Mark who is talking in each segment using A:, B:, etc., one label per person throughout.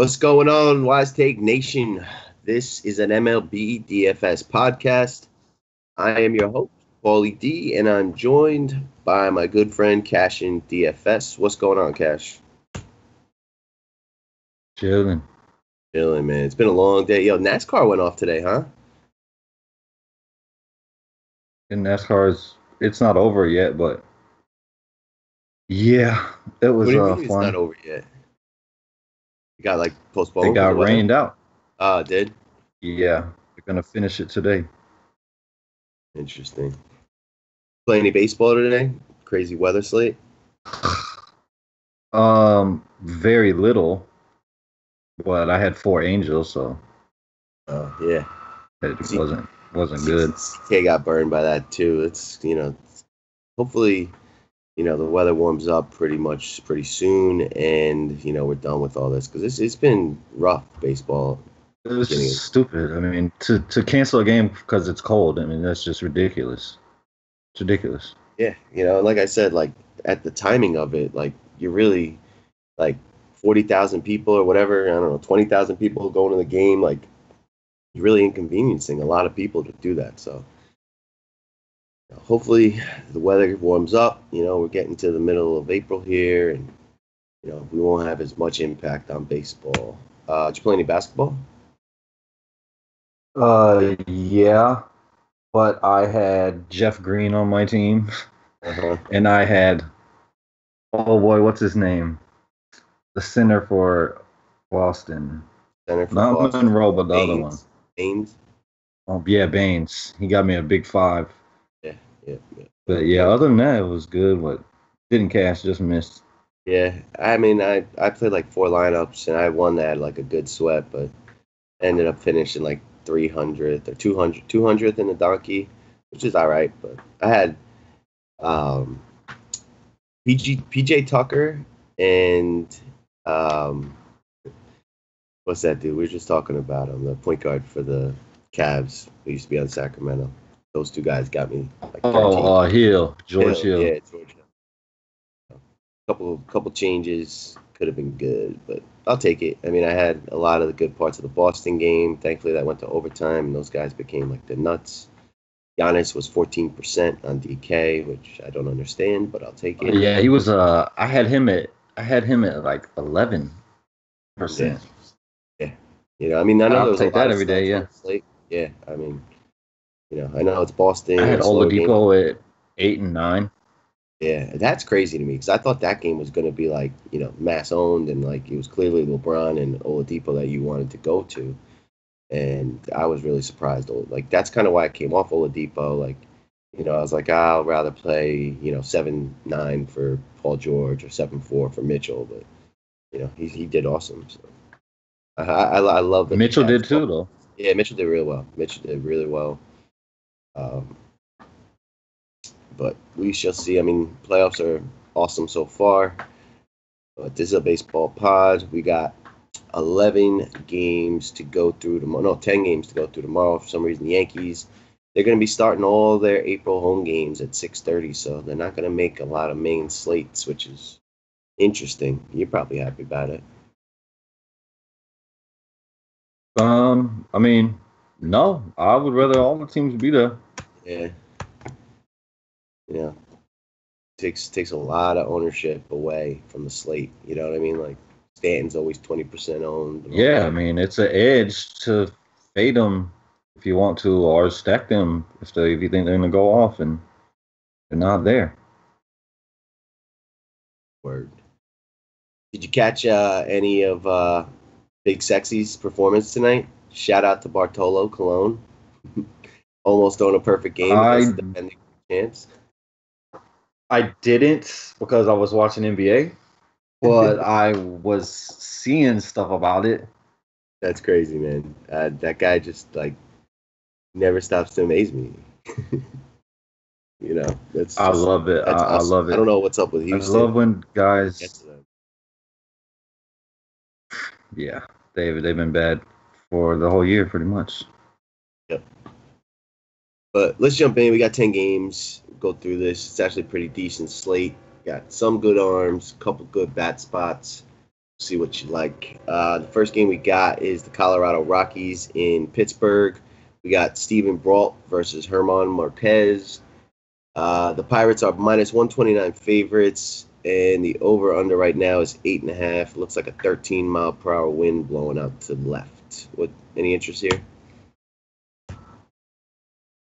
A: What's going on, Wise Take Nation? This is an MLB DFS podcast. I am your host, Paulie D, and I'm joined by my good friend CashinDFS. What's going on, Cash?
B: Chilling,
A: man. It's been a long day. Yo, NASCAR went off today, huh?
B: and it's not over yet, but yeah, it was
A: What do you mean
B: fun.
A: it's not over yet? It got postponed.
B: It got rained out.
A: It did?
B: Yeah, they're gonna finish it today.
A: Interesting. Play any baseball today? Crazy weather slate?
B: Very little, but I had 4 Angels, so
A: yeah.
B: it wasn't good.
A: CK got burned by that too. It's hopefully the weather warms up pretty soon, and we're done with all this because it's been rough baseball.
B: It was just stupid. I mean, to cancel a game because it's cold. I mean, that's just ridiculous. It's ridiculous.
A: Yeah, like I said, at the timing of it, you're really 40,000 people or whatever. I don't know, 20,000 people going to the game. You're really inconveniencing a lot of people to do that. So hopefully the weather warms up. We're getting to the middle of April here, and we won't have as much impact on baseball. Did you play any basketball?
B: Yeah, but I had Jeff Green on my team, and I had, oh boy, what's his name? The center for Boston. Not
A: Boston.
B: Monroe, but the other one.
A: Baines?
B: Oh, yeah, Baines. He got me a big 5.
A: Yeah.
B: But yeah, other than that, it was good, but didn't cash, just missed.
A: Yeah, I mean, I played 4 lineups, and I won that a good sweat, but ended up finishing 300th or 200th in the donkey, which is all right. But I had PJ Tucker and what's that dude? We were just talking about him, the point guard for the Cavs who used to be on Sacramento. Those 2 guys got me 13.
B: George Hill.
A: Yeah, George Hill. Couple changes could have been good, but I'll take it. I mean, I had a lot of the good parts of the Boston game. Thankfully, that went to overtime, and those guys became the nuts. Giannis was 14% on DK, which I don't understand, but I'll take it.
B: Yeah, he was. I had him at 11%.
A: Yeah. I mean, I know
B: I'll
A: there was
B: take that every day. Yeah.
A: Yeah. I mean, I know it's Boston.
B: I had Oladipo at 8 and 9.
A: Yeah, that's crazy to me because I thought that game was going to be mass owned, and it was clearly LeBron and Oladipo that you wanted to go to, and I was really surprised. That's kind of why I came off Oladipo. I was I'll rather play 7-9 for Paul George or 7-4 for Mitchell, but he did awesome. So I love that.
B: Mitchell did too, though.
A: Yeah, Mitchell did really well. But we shall see. I mean, playoffs are awesome so far. But this is a baseball pod. We got 11 games to go through tomorrow. No, 10 games to go through tomorrow. For some reason, the Yankees, they're going to be starting all their April home games at 6:30, so they're not going to make a lot of main slates, which is interesting. You're probably happy about it.
B: I mean, no. I would rather all the teams be there.
A: Yeah. Takes a lot of ownership away from the slate. You know what I mean? Stanton's always 20% owned.
B: Yeah, I mean, it's an edge to fade them if you want to, or stack them if you think they're going to go off and they're not there.
A: Word. Did you catch any of Big Sexy's performance tonight? Shout out to Bartolo Colon. Almost on a perfect game against the defending champs.
B: I didn't because I was watching NBA, but I was seeing stuff about it.
A: That's crazy, man. That guy just never stops to amaze me.
B: I love it.
A: That's awesome.
B: I love it.
A: I don't know what's up with Houston.
B: I love when guys. Yeah, they've been bad for the whole year, pretty much.
A: Yep. But let's jump in. We got 10 games. Go through this. It's actually a pretty decent slate. Got some good arms, couple good bat spots. See what you like. The first game we got is the Colorado Rockies in Pittsburgh. We got Steven Brault versus Herman Marquez. The Pirates are minus 129 favorites, and the over-under right now is 8.5. Looks like a 13-mile-per-hour wind blowing out to the left. Any interest here?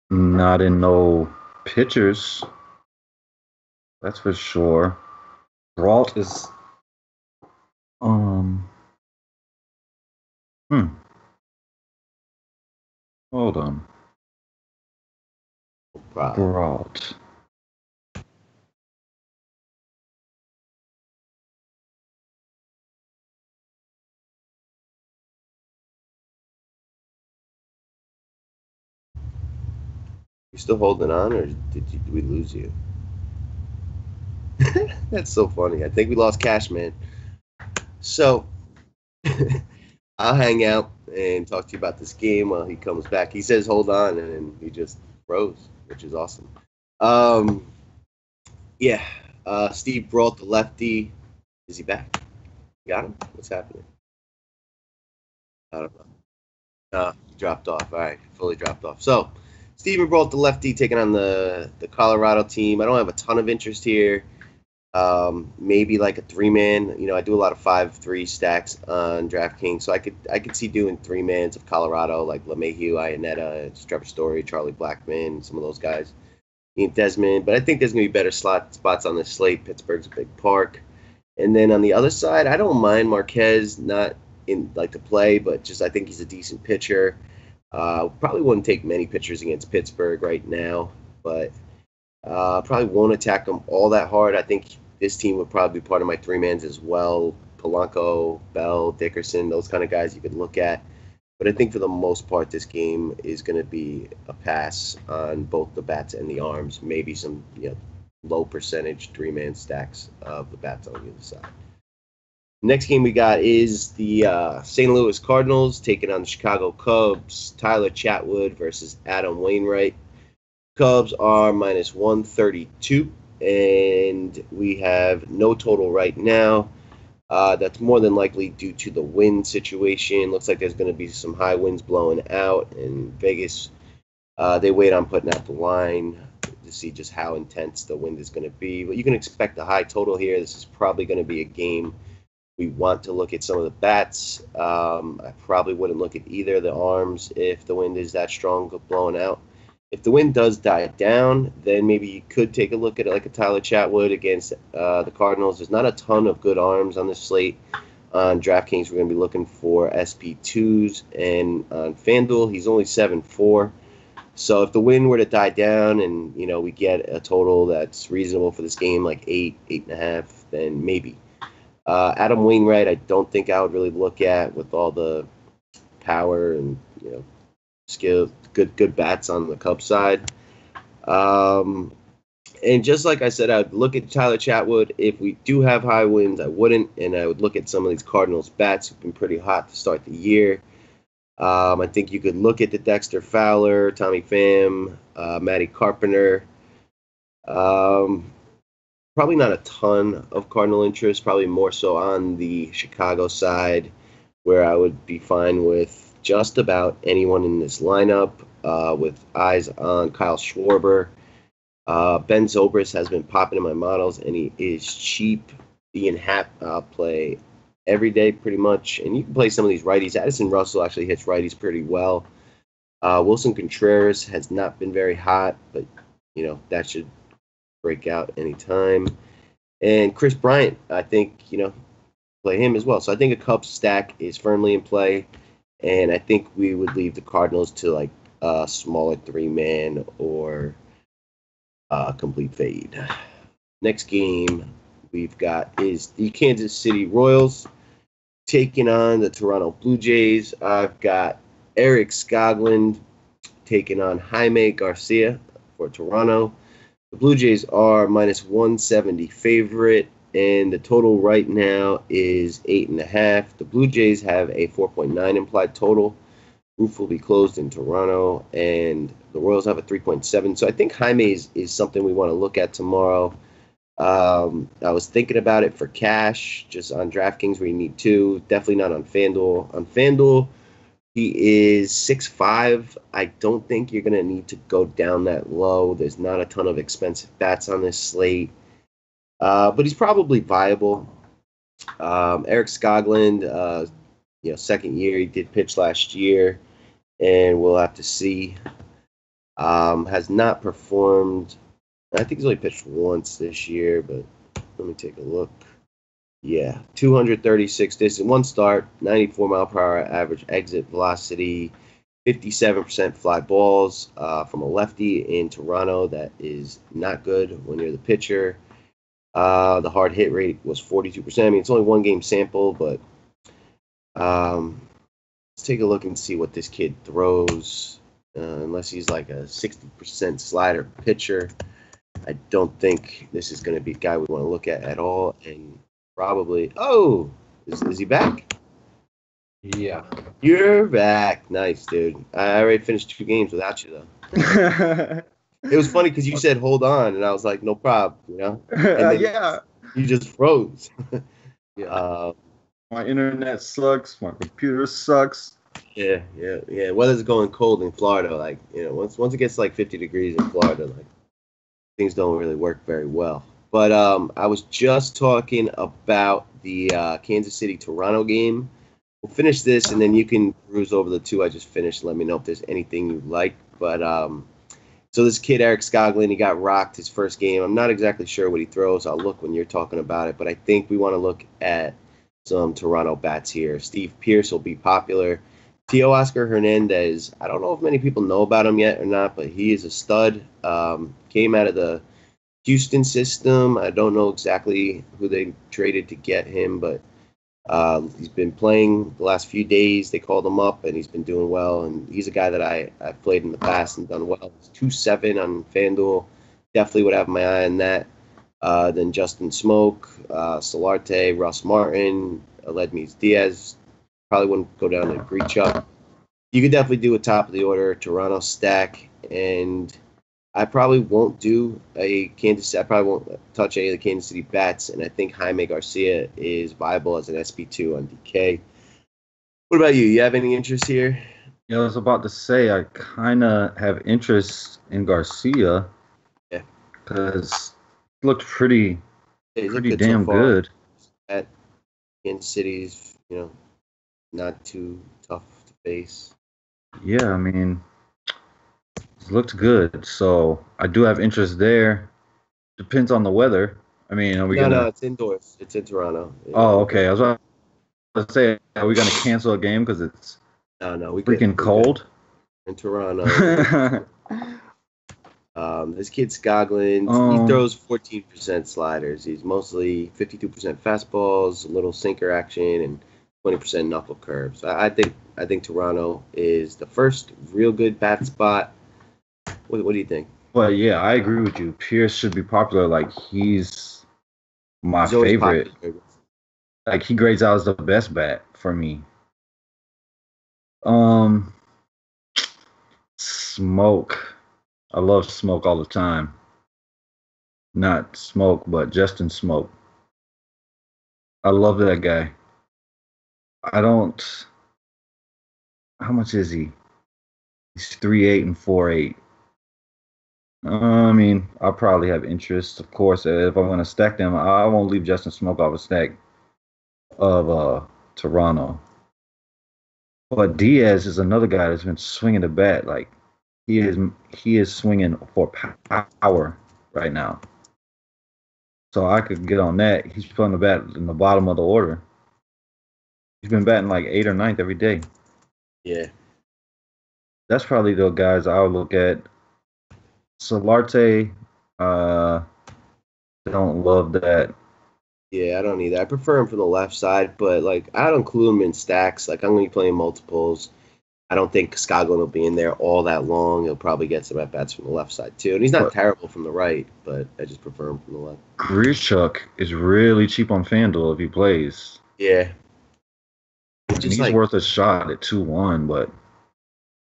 B: Not in no pitchers. That's for sure. Brault is hold on. Brault.
A: You still holding on, or did we lose you? That's so funny. I think we lost Cash, man. So I'll hang out and talk to you about this game while he comes back. He says, hold on, and then he just froze, which is awesome. Steve Brault, the lefty. Is he back? Got him? What's happening? I don't know. Dropped off. All right, fully dropped off. So, Steven Brault, the lefty, taking on the Colorado team. I don't have a ton of interest here. Maybe like a 3-man. You know, I do a lot of 5-3 stacks on DraftKings, so I could see doing 3-mans of Colorado, like LeMahieu, Iannetta, Trevor Story, Charlie Blackmon, some of those guys. Ian Desmond, but I think there's going to be better spots on this slate. Pittsburgh's a big park. And then on the other side, I don't mind Marquez, not in like to play, but just I think he's a decent pitcher. Probably wouldn't take many pitchers against Pittsburgh right now, but probably won't attack them all that hard. I think this team would probably be part of my 3-mans as well. Polanco, Bell, Dickerson, those kind of guys you could look at. But I think for the most part, this game is going to be a pass on both the bats and the arms. Maybe some low percentage 3-man stacks of the bats on the other side. Next game we got is the St. Louis Cardinals taking on the Chicago Cubs. Tyler Chatwood versus Adam Wainwright. Cubs are minus 132, and we have no total right now. That's more than likely due to the wind situation. Looks like there's going to be some high winds blowing out in Vegas. They wait on putting out the line to see just how intense the wind is going to be. But you can expect a high total here. This is probably going to be a game we want to look at some of the bats. I probably wouldn't look at either of the arms if the wind is that strong blowing out. If the wind does die down, then maybe you could take a look at it like a Tyler Chatwood against the Cardinals. There's not a ton of good arms on this slate. On DraftKings, we're going to be looking for SP2s, and on FanDuel, he's only 7-4. So if the wind were to die down and we get a total that's reasonable for this game, like 8.5, then maybe. Adam Wainwright, I don't think I would really look at with all the power and skill, good bats on the Cubs side. And just like I said, I would look at Tyler Chatwood. If we do have high winds, I wouldn't, and I would look at some of these Cardinals bats who've been pretty hot to start the year. I think you could look at the Dexter Fowler, Tommy Pham, Matty Carpenter. Probably not a ton of Cardinal interest, probably more so on the Chicago side, where I would be fine with just about anyone in this lineup, with eyes on Kyle Schwarber. Ben Zobrist has been popping in my models, and he is cheap. Ian Happ play every day pretty much, and you can play some of these righties. Addison Russell actually hits righties pretty well. Wilson Contreras has not been very hot, but that should break out anytime. And Chris Bryant, I think play him as well. So I think a Cubs stack is firmly in play, and I think we would leave the Cardinals to like a smaller 3-man or complete fade. Next game we've got is the Kansas City Royals taking on the Toronto Blue Jays. I've got Eric Skoglund taking on Jaime Garcia for Toronto. The Blue Jays are minus 170 favorite, and the total right now is 8.5. The Blue Jays have a 4.9 implied total. Roof will be closed in Toronto, and the Royals have a 3.7. So I think Jaime is something we want to look at tomorrow. I was thinking about it for cash, just on DraftKings where you need two. Definitely not on FanDuel. On FanDuel, he is 6'5". I don't think you're gonna need to go down that low. There's not a ton of expensive bats on this slate, but he's probably viable. Eric Skoglund, second year, he did pitch last year, and we'll have to see. Has not performed. I think he's only pitched once this year, but let me take a look. Yeah, 236 distance, one start, 94 mile per hour average exit velocity, 57% fly balls from a lefty in Toronto. That is not good when you're the pitcher. The hard hit rate was 42%. I mean, it's only one game sample, but let's take a look and see what this kid throws. Unless he's like a 60% slider pitcher, I don't think this is going to be a guy we want to look at all. And probably, is he back?
B: Yeah.
A: You're back. Nice, dude. I already finished 2 games without you, though. It was funny because you said hold on, and I was like, no problem, And then
B: Yeah.
A: you just froze.
B: Yeah. My internet sucks. My computer sucks.
A: Yeah. Weather's going cold in Florida. Like, once it gets like 50 degrees in Florida, like things don't really work very well. But I was just talking about the Kansas City Toronto game. We'll finish this, and then you can cruise over the 2 I just finished. Let me know if there's anything you like. But so this kid Eric Skoglund, he got rocked his first game. I'm not exactly sure what he throws. I'll look when you're talking about it, but I think we want to look at some Toronto bats here. Steve Pearce will be popular. Teoscar Hernandez, I don't know if many people know about him yet or not, but he is a stud. Came out of the Houston system. I don't know exactly who they traded to get him, but he's been playing the last few days. They called him up, and he's been doing well. And he's a guy that I've played in the past and done well. He's 2.7 on FanDuel. Definitely would have my eye on that. Then Justin Smoke, Solarte, Russ Martin, Aledmys Diaz. Probably wouldn't go down to Grichuk. You could definitely do a top of the order Toronto stack, and I probably won't do a Kansas. I probably won't touch any of the Kansas City bats, and I think Jaime Garcia is viable as an SP2 on DK. What about you? You have any interest here?
B: Yeah, I was about to say I kind of have interest in Garcia.
A: Yeah,
B: because he looked pretty
A: good
B: damn
A: so far.
B: good.
A: At Kansas City's, not too tough to face.
B: Yeah, I mean, it looked good. So I do have interest there. Depends on the weather. I mean, are we gonna?
A: No, it's indoors. It's in Toronto.
B: Oh, okay. I was about to say, are we gonna cancel a game because it's
A: we
B: freaking cold
A: in Toronto? This kid Skoglund, he throws 14% sliders. He's mostly 52% fastballs, a little sinker action, and 20% knuckle curves. I think Toronto is the first real good bat spot. What do you think?
B: Well, yeah, I agree with you. Pierce should be popular. Like he's my favorite. Popular. Like he grades out as the best bat for me. Smoke. I love Smoke all the time. Not Smoke, but Justin Smoke. I love that guy. I don't. How much is he? He's 3.8 and 4.8. I mean, I'll probably have interest, of course. If I'm going to stack them, I won't leave Justin Smoke off a stack of Toronto. But Diaz is another guy that's been swinging the bat. Like he is swinging for power right now. So I could get on that. He's putting the bat in the bottom of the order. He's been batting like 8th or 9th every day.
A: Yeah.
B: That's probably the guys I would look at. Solarte, don't love that.
A: Yeah, I don't either. I prefer him from the left side, but like I don't include him in stacks. Like I'm going to be playing multiples. I don't think Skoglund will be in there all that long. He'll probably get some at bats from the left side too, and he's not terrible from the right, but I just prefer him from the left.
B: Grichuk is really cheap on FanDuel if he plays.
A: Yeah,
B: he's worth a shot at 2-1, but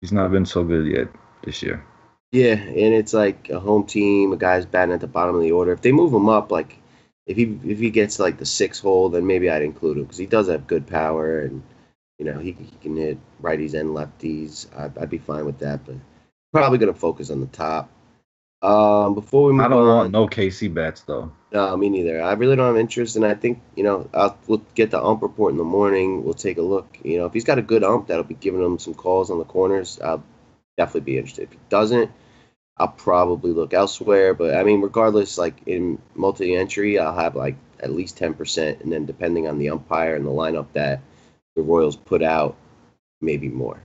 B: he's not been so good yet this year.
A: Yeah, and it's like a home team, a guy's batting at the bottom of the order. If they move him up, like if he gets like the 6 hole, then maybe I'd include him because he does have good power and he can hit righties and lefties. I'd be fine with that, but probably gonna focus on the top. Before we
B: I
A: move
B: don't want
A: on,
B: no KC bats though.
A: no, me neither. I really don't have interest, and I think we'll get the ump report in the morning. We'll take a look. If he's got a good ump that'll be giving him some calls on the corners, I'll definitely be interested. If he doesn't, I'll probably look elsewhere. But I mean, regardless, like in multi-entry, I'll have like at least 10%, and then depending on the umpire and the lineup that the Royals put out, maybe more.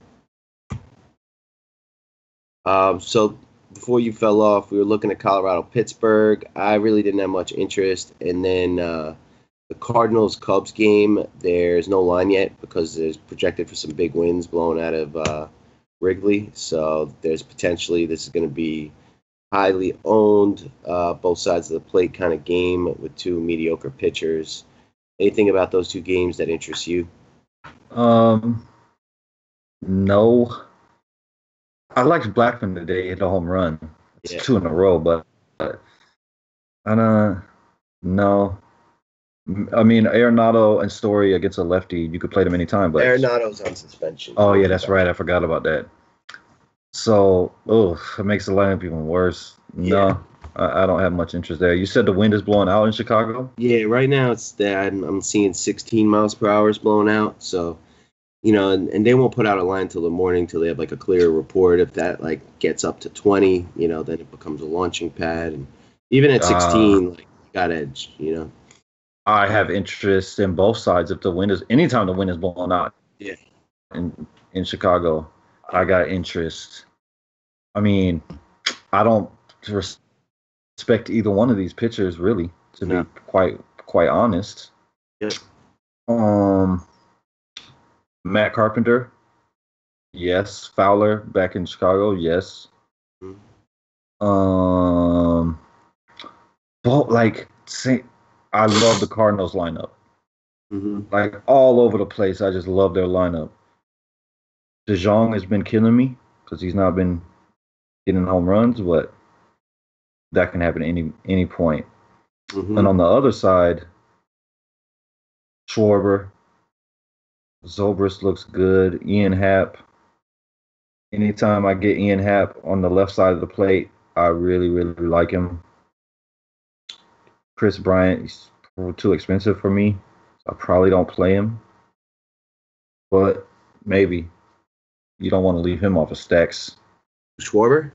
A: So before you fell off, we were looking at Colorado, Pittsburgh. I really didn't have much interest, and then the Cardinals Cubs game. There's no line yet because there's projected for some big wins blowing out of Wrigley. So there's potentially this is going to be highly owned, both sides of the plate kind of game with two mediocre pitchers. Anything about those two games that interests you?
B: No. I liked Blackman today, hit a home run. It's
A: Yeah.
B: 2 in a row, but no. I mean, Arenado and Story against a lefty, you could play them anytime, but
A: Arenado's on suspension.
B: oh yeah, that's right. I forgot about that. So, it makes the lineup even worse.
A: Yeah.
B: No, I don't have much interest there. You said the wind is blowing out in Chicago?
A: Yeah, right now it's that I'm seeing 16 miles per hour blowing out. So, and they won't put out a line until the morning till they have like a clear report. If that like gets up to 20, then it becomes a launching pad. And even at 16, like you got edge,
B: I have interest in both sides. If the wind is anytime the wind is blowing out,
A: yeah,
B: in Chicago, I got interest. I mean, I don't respect either one of these pitchers really, to be quite honest.
A: Yeah.
B: Matt Carpenter, yes. Fowler back in Chicago, yes.
A: Mm-hmm.
B: But I love the Cardinals lineup.
A: Mm-hmm.
B: Like all over the place, I just love their lineup. DeJong has been killing me because he's not been getting home runs, but that can happen at any point.
A: Mm-hmm.
B: And on the other side, Schwarber, Zobrist looks good. Ian Happ. Anytime I get Ian Happ on the left side of the plate, I really, really like him. Chris Bryant is too expensive for me. So I probably don't play him. But maybe. You don't want to leave him off of stacks.
A: Schwarber?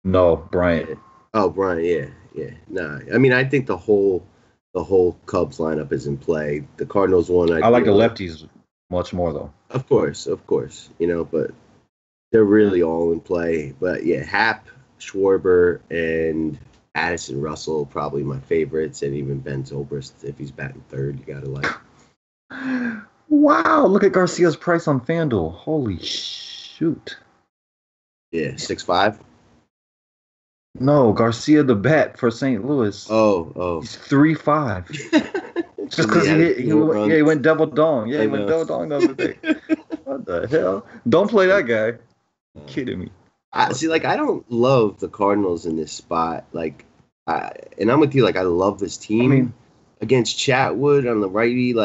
B: No, Bryant.
A: Yeah. Oh, Bryant, yeah. Nah, I mean, I think the whole Cubs lineup is in play. The Cardinals one,
B: I like the lefties much more, though.
A: Of course, but they're really all in play. But yeah, Happ, Schwarber, and Addison Russell probably my favorites, and even Ben Zobrist if he's batting third, you gotta like.
B: Wow, look at Garcia's price on FanDuel. Holy shoot.
A: Yeah, 6'5".
B: No, Garcia the bat for St. Louis.
A: Oh.
B: He's 3.5. Just because he went double dong. Yeah, he went double dong the other day. What the hell? Don't play that guy. You're kidding me.
A: I don't love the Cardinals in this spot. And I'm with you. I love this team against Chatwood on the righty.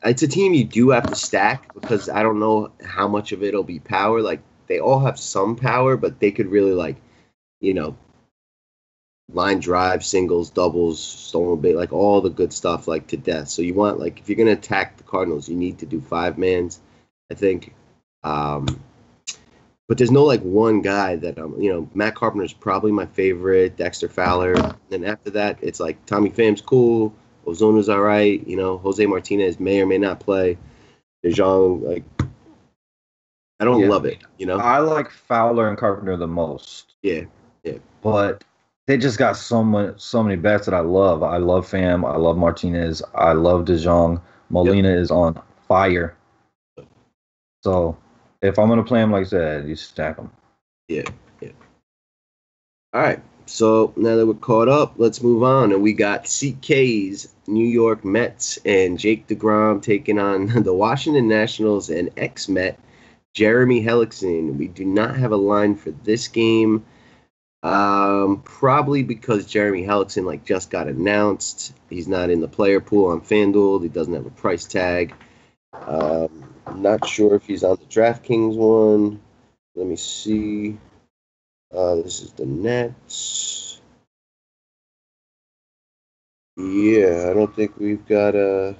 A: It's a team you do have to stack because I don't know how much of it'll be power. They all have some power, but they could really line drive, singles, doubles, stolen base, all the good stuff to death. So you want if you're gonna attack the Cardinals, you need to do 5-mans, I think. But there's no one guy that Matt Carpenter's probably my favorite, Dexter Fowler. And then after that, it's Tommy Pham's cool, Ozona's all right, Jose Martinez may or may not play. DeJong, I don't love it,
B: I like Fowler and Carpenter the most.
A: Yeah.
B: But they just got so many bats that I love. I love Pham. I love Martinez. I love DeJong. Molina is on fire. So if I'm going to play him like that, you stack him.
A: Yeah. All right. So now that we're caught up, let's move on. And we got CK's New York Mets and Jake DeGrom taking on the Washington Nationals and ex-Met Jeremy Hellickson. We do not have a line for this game. Probably because Jeremy Hellickson just got announced. He's not in the player pool on FanDuel. He doesn't have a price tag. I'm not sure if he's on the DraftKings one. Let me see. This is the Nets. Yeah, I don't think we've got a.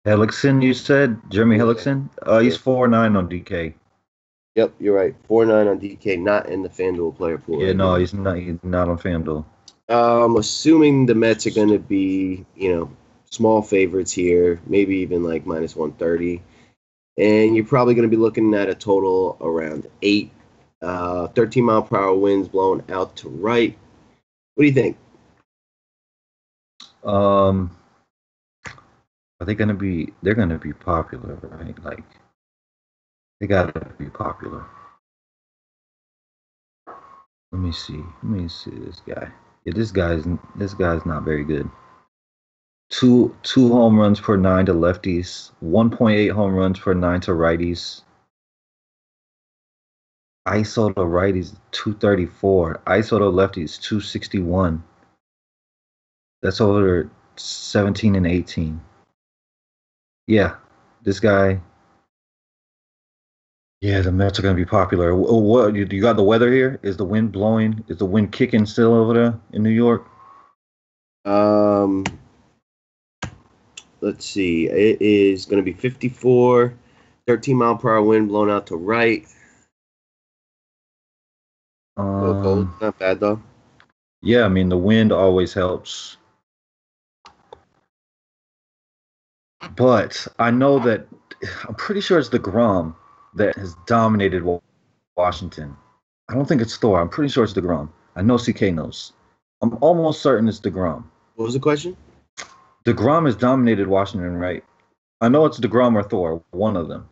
B: Hellickson, you said? Jeremy Hellickson? He's 4.9 on DK.
A: Yep, you're right. 4.9 on DK, not in the FanDuel player pool.
B: Yeah, no, he's not. He's not on FanDuel.
A: Assuming the Mets are going to be, small favorites here, maybe even minus 130, and you're probably going to be looking at a total around 8. 13 mile per hour winds blowing out to right. What do you think?
B: Are they going to be? They're going to be popular, right? They got to be popular. Let me see this guy. Yeah, this guy's not very good. Two home runs per 9 to lefties. 1.8 home runs per 9 to righties. ISO to righties 234. ISO to lefties 261. That's over 17 and 18. Yeah, this guy. Yeah, the Mets are going to be popular. What you got the weather here? Is the wind blowing? Is the wind kicking still over there in New York?
A: Let's see. It is going to be 54, 13 mile per hour wind blowing out to right. A little cold, not bad though.
B: Yeah, I mean the wind always helps. But I know that I'm pretty sure it's DeGrom that has dominated Washington. I don't think it's Thor. I'm pretty sure it's DeGrom. I know CK knows. I'm almost certain it's DeGrom.
A: What was the question?
B: DeGrom has dominated Washington, right? I know it's DeGrom or Thor, one of them.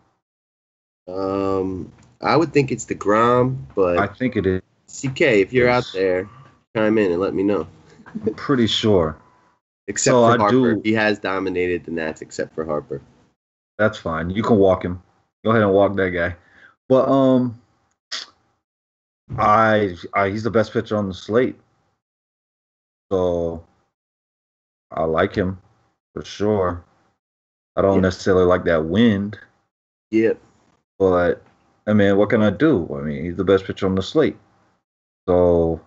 A: I would think it's DeGrom, but
B: I think it is.
A: CK, if you're out there, chime in and let me know.
B: I'm pretty sure.
A: Except for Harper. He has dominated the Nats except for Harper.
B: That's fine. You can walk him. Go ahead and walk that guy. But he's the best pitcher on the slate. So I like him for sure. I don't necessarily like that wind.
A: Yep.
B: But I mean, what can I do? I mean, he's the best pitcher on the slate. So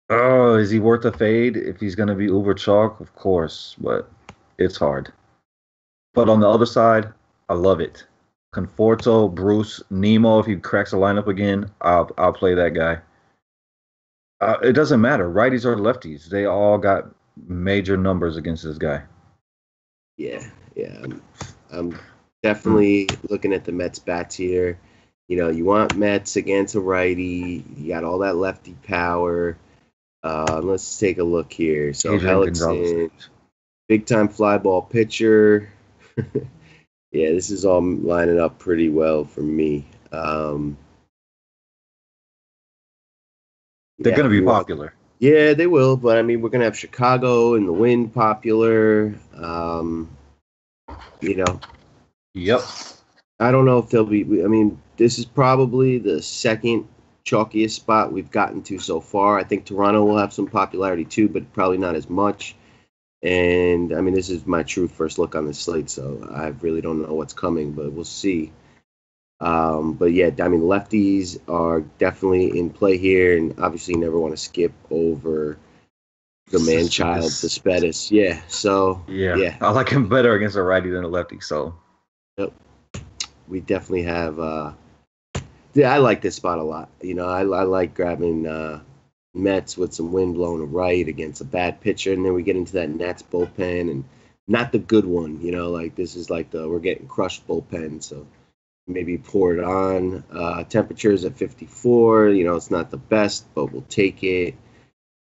B: is he worth a fade if he's going to be uber chalk? Of course, but it's hard. But on the other side, I love it. Conforto, Bruce, Nemo, if he cracks a lineup again, I'll play that guy. It doesn't matter. Righties or lefties. They all got major numbers against this guy.
A: Yeah. I'm definitely looking at the Mets bats here. You want Mets against a righty. You got all that lefty power. Let's take a look here. So Hellickson, big-time fly ball pitcher. Yeah, this is all lining up pretty well for me.
B: They're going to be popular.
A: Yeah, they will. But, I mean, we're going to have Chicago and the Wind popular.
B: Yep.
A: I don't know if they'll be – I mean, this is probably the second chalkiest spot we've gotten to so far. I think Toronto will have some popularity too, but probably not as much. And, I mean, this is my true first look on the slate, so I really don't know what's coming, but we'll see. But, yeah, I mean, lefties are definitely in play here, and obviously you never want to skip over the man-child, Cespedes. Yeah, so, yeah.
B: I like him better against a righty than a lefty, so.
A: Yep. We definitely have I like this spot a lot. I like grabbing Mets with some wind blowing right against a bad pitcher, and then we get into that Nats bullpen, and not the good one. This is we're getting crushed bullpen, so maybe pour it on. Temperatures at 54. It's not the best, but we'll take it.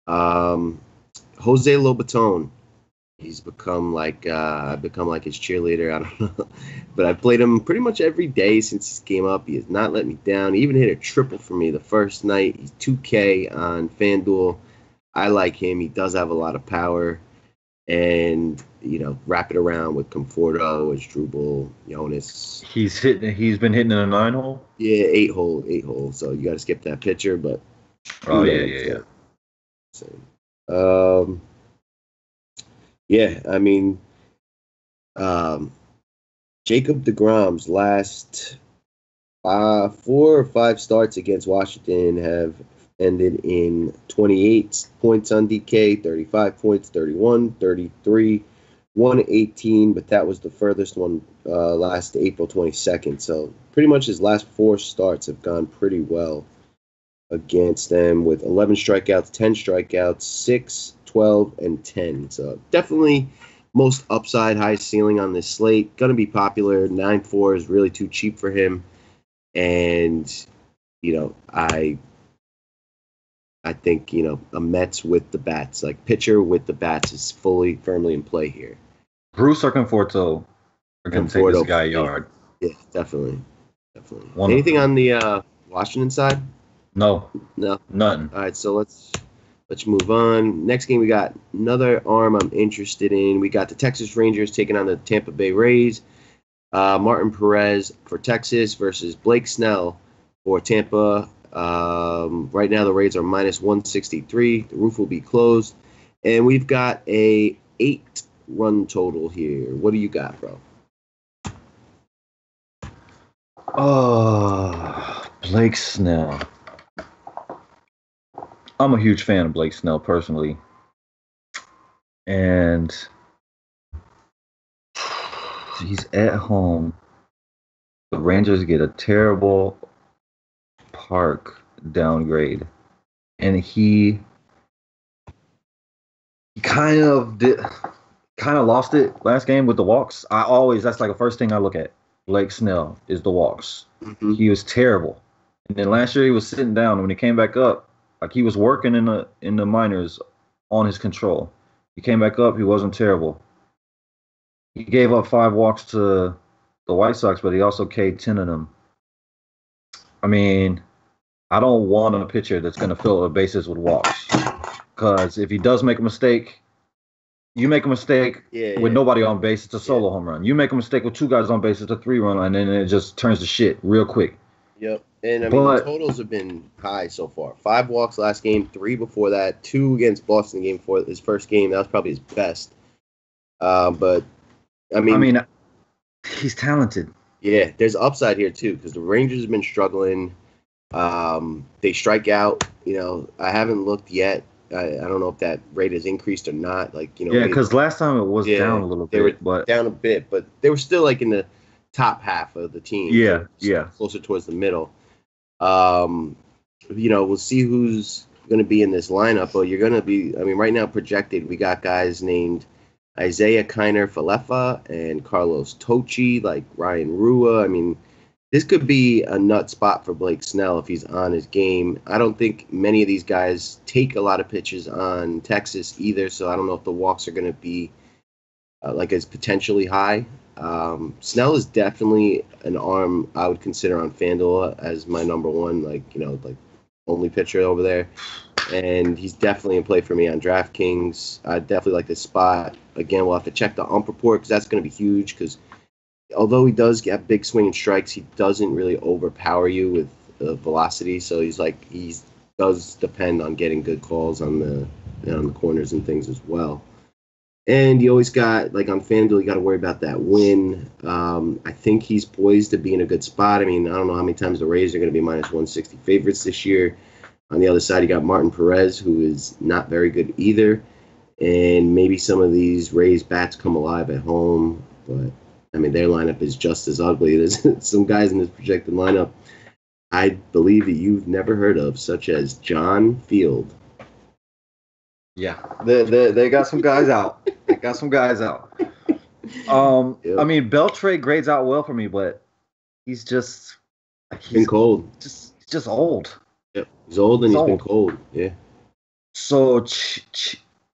A: Jose Lobaton. He's become I've become like his cheerleader. I don't know. But I've played him pretty much every day since this came up. He has not let me down. He even hit a triple for me the first night. He's 2K on FanDuel. I like him. He does have a lot of power. and wrap it around with Conforto, Asdrubal, Jonas.
B: He's been hitting in a 9-hole.
A: Yeah, 8-hole. So you got to skip that pitcher, but
B: Yeah.
A: So, yeah, I mean, Jacob deGrom's last 4 or 5 starts against Washington have ended in 28 points on DK, 35 points, 31, 33, 118, but that was the furthest one last April 22nd. So pretty much his last 4 starts have gone pretty well against them with 11 strikeouts, 10 strikeouts, 6, 12, and 10. So definitely most upside, highest ceiling on this slate. Going to be popular. 9.4 is really too cheap for him. And, I think, a Mets with the bats, like pitcher with the bats is firmly in play here.
B: Bruce or Conforto are going to take this guy yard.
A: Yeah, definitely. Anything on the Washington side?
B: No.
A: All
B: Nothing.
A: right, so let's move on. Next game, we got another arm I'm interested in. We got the Texas Rangers taking on the Tampa Bay Rays. Martin Perez for Texas versus Blake Snell for Tampa. Right now, the Rays are minus 163. The roof will be closed. And we've got a 8-run total here. What do you got, bro?
B: Oh, Blake Snell. I'm a huge fan of Blake Snell personally. And he's at home. The Rangers get a terrible park downgrade. And he kind of lost it last game with the walks. That's like the first thing I look at. Blake Snell is the walks.
A: Mm-hmm.
B: He was terrible. And then last year he was sitting down. When he came back up, like he was working in the minors on his control. He came back up. He wasn't terrible. He gave up 5 walks to the White Sox, but he also K'd 10 of them. I mean, I don't want a pitcher that's going to fill the bases with walks. Because if he does make a mistake, you make a mistake with nobody on base, it's a solo home run. You make a mistake with 2 guys on base, it's a 3-run, and then it just turns to shit real quick.
A: Yep. And, the totals have been high so far. 5 walks last game, 3 before that, 2 against Boston the game before his first game. That was probably his best. But,
B: he's talented.
A: Yeah, there's upside here, too, because the Rangers have been struggling. They strike out. I haven't looked yet. I don't know if that rate has increased or not.
B: Because last time it was down a little bit.
A: They were down a bit, but they were still in the top half of the team.
B: Yeah.
A: Closer towards the middle. We'll see who's going to be in this lineup. But you're going to be, right now projected, we got guys named Isaiah Kiner Falefa and Carlos Tocci, like Ryan Rua. This could be a nut spot for Blake Snell if he's on his game. I don't think many of these guys take a lot of pitches on Texas either, so I don't know if the walks are going to be as potentially high. Snell is definitely an arm I would consider on FanDuel as my number one, only pitcher over there. And he's definitely in play for me on DraftKings. I definitely like this spot. Again, we'll have to check the ump report because that's going to be huge because although he does get big swinging strikes, he doesn't really overpower you with velocity. So he does depend on getting good calls on the corners and things as well. And you always got, on FanDuel, you got to worry about that win. I think he's poised to be in a good spot. I don't know how many times the Rays are going to be minus 160 favorites this year. On the other side, you got Martin Perez, who is not very good either. And maybe some of these Rays bats come alive at home. But, their lineup is just as ugly. There's some guys in this projected lineup I believe that you've never heard of, such as John Field.
B: Yeah, they got some guys out. Yep. Beltre grades out well for me, but he's
A: been cold.
B: Just old.
A: Yep, he's old and he's been cold. Yeah.
B: So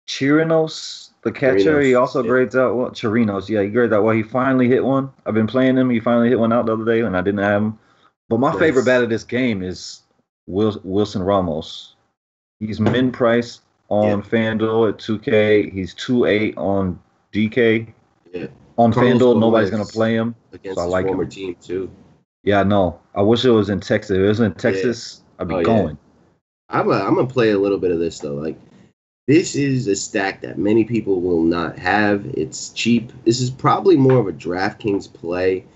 B: Chirinos, the catcher, he also grades out well. Chirinos, he grades out well. He finally hit one. I've been playing him. He finally hit one out the other day, and I didn't have him. But my favorite bat of this game is Wilson Ramos. He's min-priced on FanDuel at 2K. He's 2.8 on DK.
A: Yeah.
B: On
A: Carlos
B: FanDuel, nobody's gonna
A: Gomez
B: play him, so
A: against
B: I
A: his
B: like
A: former
B: him.
A: team too.
B: Yeah, no. I wish it was in Texas. If it was in
A: Yeah.
B: Texas, I'd be
A: Oh yeah.
B: going.
A: I'm gonna play a little bit of this though. Like this is a stack that many people will not have. It's cheap. This is probably more of a DraftKings play.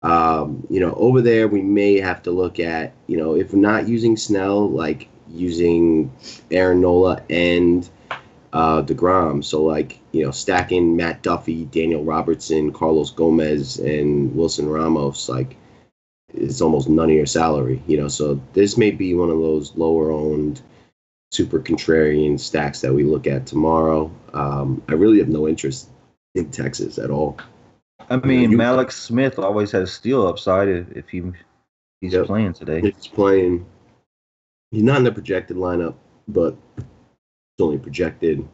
A: Over there we may have to look at, if we're not using Snell, like using Aaron Nola and DeGrom. So like, stacking Matt Duffy, Daniel Robertson, Carlos Gomez, and Wilson Ramos, like it's almost none of your salary, So this may be one of those lower owned, super contrarian stacks that we look at tomorrow. I really have no interest in Texas at all.
B: I mean, Malik Smith always has steal upside if he's playing today.
A: If he's playing, he's not in the projected lineup, but it's only projected.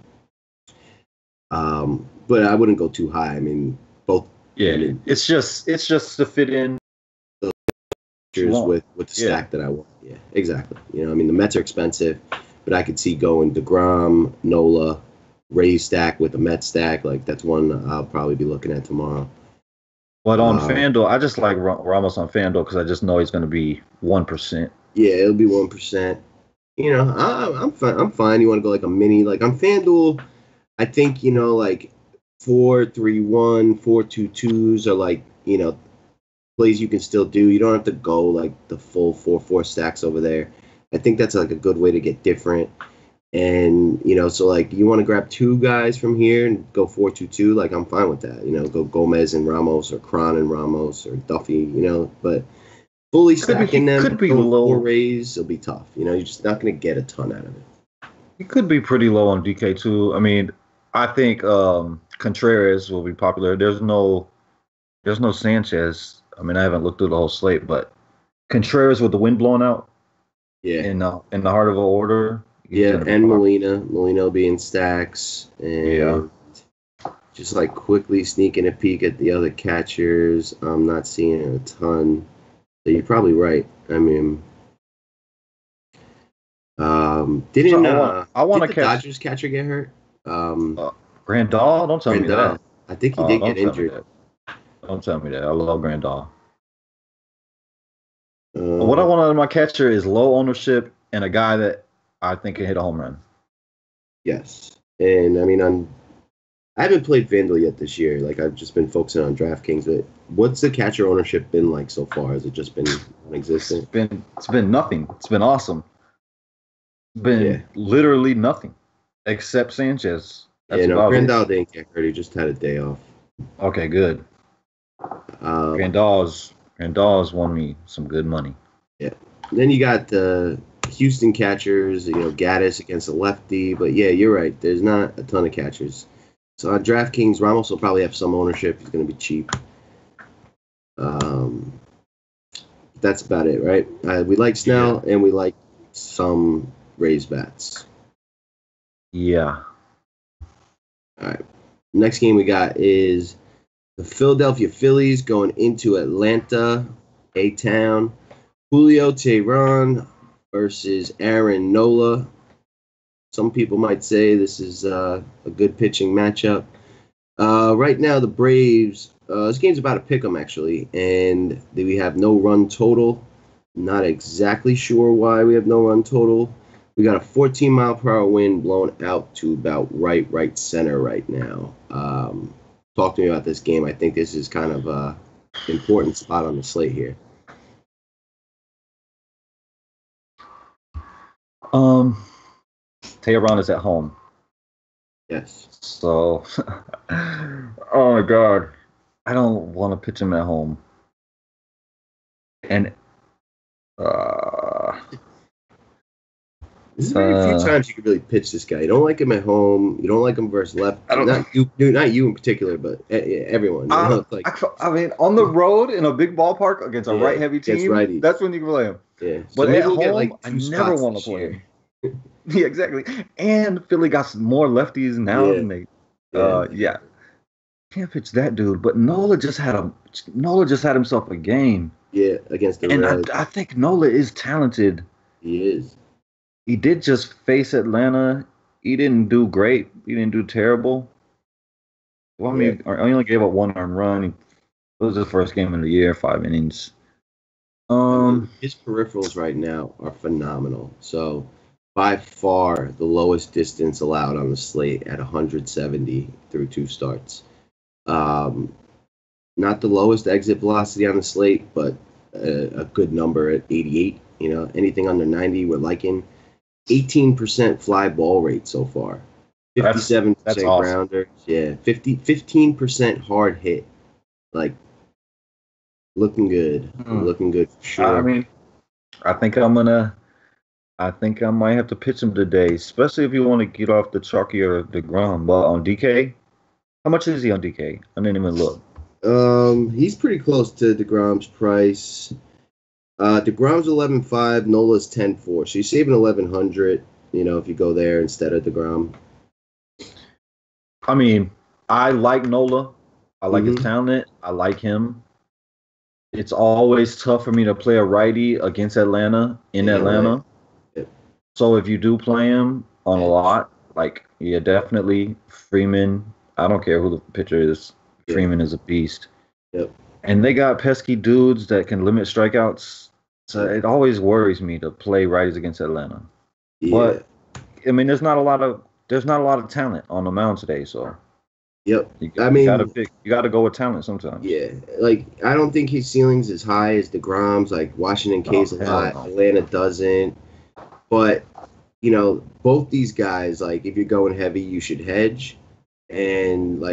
A: But I wouldn't go too high. I mean, both.
B: Yeah,
A: I mean,
B: it's just to fit in
A: with the stack that I want. Yeah, exactly. The Mets are expensive, but I could see going DeGrom, Nola, Rays stack with a Mets stack. Like that's one I'll probably be looking at tomorrow.
B: But on FanDuel, I just like Ramos on FanDuel because I just know he's going to be 1%.
A: Yeah, it'll be 1%. I'm fine. I'm fine. You want to go like a mini, like on FanDuel, I think, like 4-3-1, 4-2-2s are like, plays you can still do. You don't have to go like the full 4-4 stacks over there. I think that's like a good way to get different. And, so like you want to grab two guys from here and go 4-2-2, like I'm fine with that. Go Gomez and Ramos or Cron and Ramos or Duffy, but fully stacking them
B: could be low.
A: 4 Rays, it'll be tough. You're just not going to get a ton out of it.
B: He could be pretty low on DK too. I mean, I think Contreras will be popular. There's no Sanchez. I mean, I haven't looked through the whole slate, but Contreras with the wind blowing out.
A: Yeah.
B: In the heart of an order.
A: Yeah, and Molina will be in stacks, and just like quickly sneaking a peek at the other catchers. I'm not seeing a ton. So you're probably right. I mean, did the Dodgers catcher get hurt?
B: Grandal? Don't tell me that.
A: I think he did get injured.
B: Don't tell me that. I love Grandal. What I want out of my catcher is low ownership and a guy that I think can hit a home run.
A: Yes. And I mean, I haven't played FanDuel yet this year. Like I've just been focusing on DraftKings. But what's the catcher ownership been like so far? Has it just been non-existent?
B: It's been nothing. It's been awesome. It's been literally nothing except Sanchez.
A: Grandal didn't get hurt. He just had a day off.
B: Okay, good. Grandal's won me some good money. Yeah.
A: And then you got the Houston catchers, Gaddis against a lefty. But yeah, you're right. There's not a ton of catchers. So on DraftKings, Ramos will probably have some ownership. He's going to be cheap. That's about it, right? We like Snell and we like some Rays bats.
B: Yeah.
A: All right. Next game we got is the Philadelphia Phillies going into Atlanta, A-Town. Julio Teheran versus Aaron Nola. Some people might say this is a good pitching matchup. Right now, the Braves, this game's about a pick 'em, actually, and we have no run total. Not exactly sure why we have no run total. We got a 14-mile-per-hour wind blowing out to about right center right now. Talk to me about this game. I think this is kind of an important spot on the slate here.
B: Teheran is at home.
A: Yes.
B: So, oh my God, I don't want to pitch him at home. And
A: this is very few times you can really pitch this guy. You don't like him at home. You don't like him versus left. Not you in particular, but everyone.
B: I mean, on the road in a big ballpark against a right-heavy team, that's when you can play him.
A: Yeah,
B: but at home, I never want to play him. Yeah, exactly. And Philly got some more lefties now than they. Can't pitch that dude. But Nola just had himself a game.
A: Yeah, against the Reds.
B: And I think Nola is talented.
A: He is.
B: He did just face Atlanta. he didn't do great. He didn't do terrible. Well, I mean, I only gave up one earned run. It was his first game of the year, 5 innings.
A: I mean, his peripherals right now are phenomenal. So, by far, the lowest distance allowed on the slate at 170 through 2 starts. Not the lowest exit velocity on the slate, but a good number at 88. Anything under 90, we're liking. 18% fly ball rate so far. 57%
B: that's awesome.
A: grounders. Yeah, 15% hard hit. Like, looking good. Looking good for sure.
B: I mean, I think I might have to pitch him today, especially if you want to get off the chalky or the DeGrom. But on DK, how much is he on DK? I didn't even look.
A: He's pretty close to DeGrom's price. DeGrom's 11.5, Nola's 10.4. So you're saving 1,100. If you go there instead of DeGrom.
B: I mean, I like Nola. I like his talent. I like him. It's always tough for me to play a righty against Atlanta in Atlanta.
A: Yep.
B: So if you do play him on a lot, definitely Freeman. I don't care who the pitcher is. Yep. Freeman is a beast.
A: Yep.
B: And they got pesky dudes that can limit strikeouts. So it always worries me to play righties against Atlanta.
A: Yeah.
B: But I mean, there's not a lot of talent on the mound today. So.
A: Yep.
B: You got to go with talent sometimes.
A: Yeah. I don't think his ceiling's as high as DeGrom's. Washington K's a lot. No. Atlanta doesn't. But, both these guys, if you're going heavy, you should hedge. And,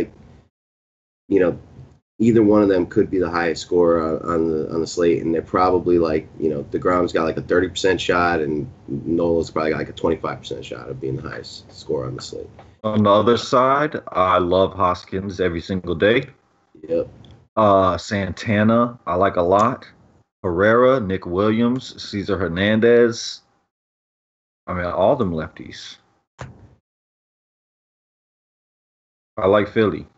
A: either one of them could be the highest scorer on the slate. And they're probably, DeGrom's got a 30% shot, and Nola's probably got a 25% shot of being the highest scorer on the slate.
B: On the other side, I love Hoskins every single day.
A: Yep.
B: Santana, I like a lot. Herrera, Nick Williams, Cesar Hernandez. I mean, all them lefties. I like Philly.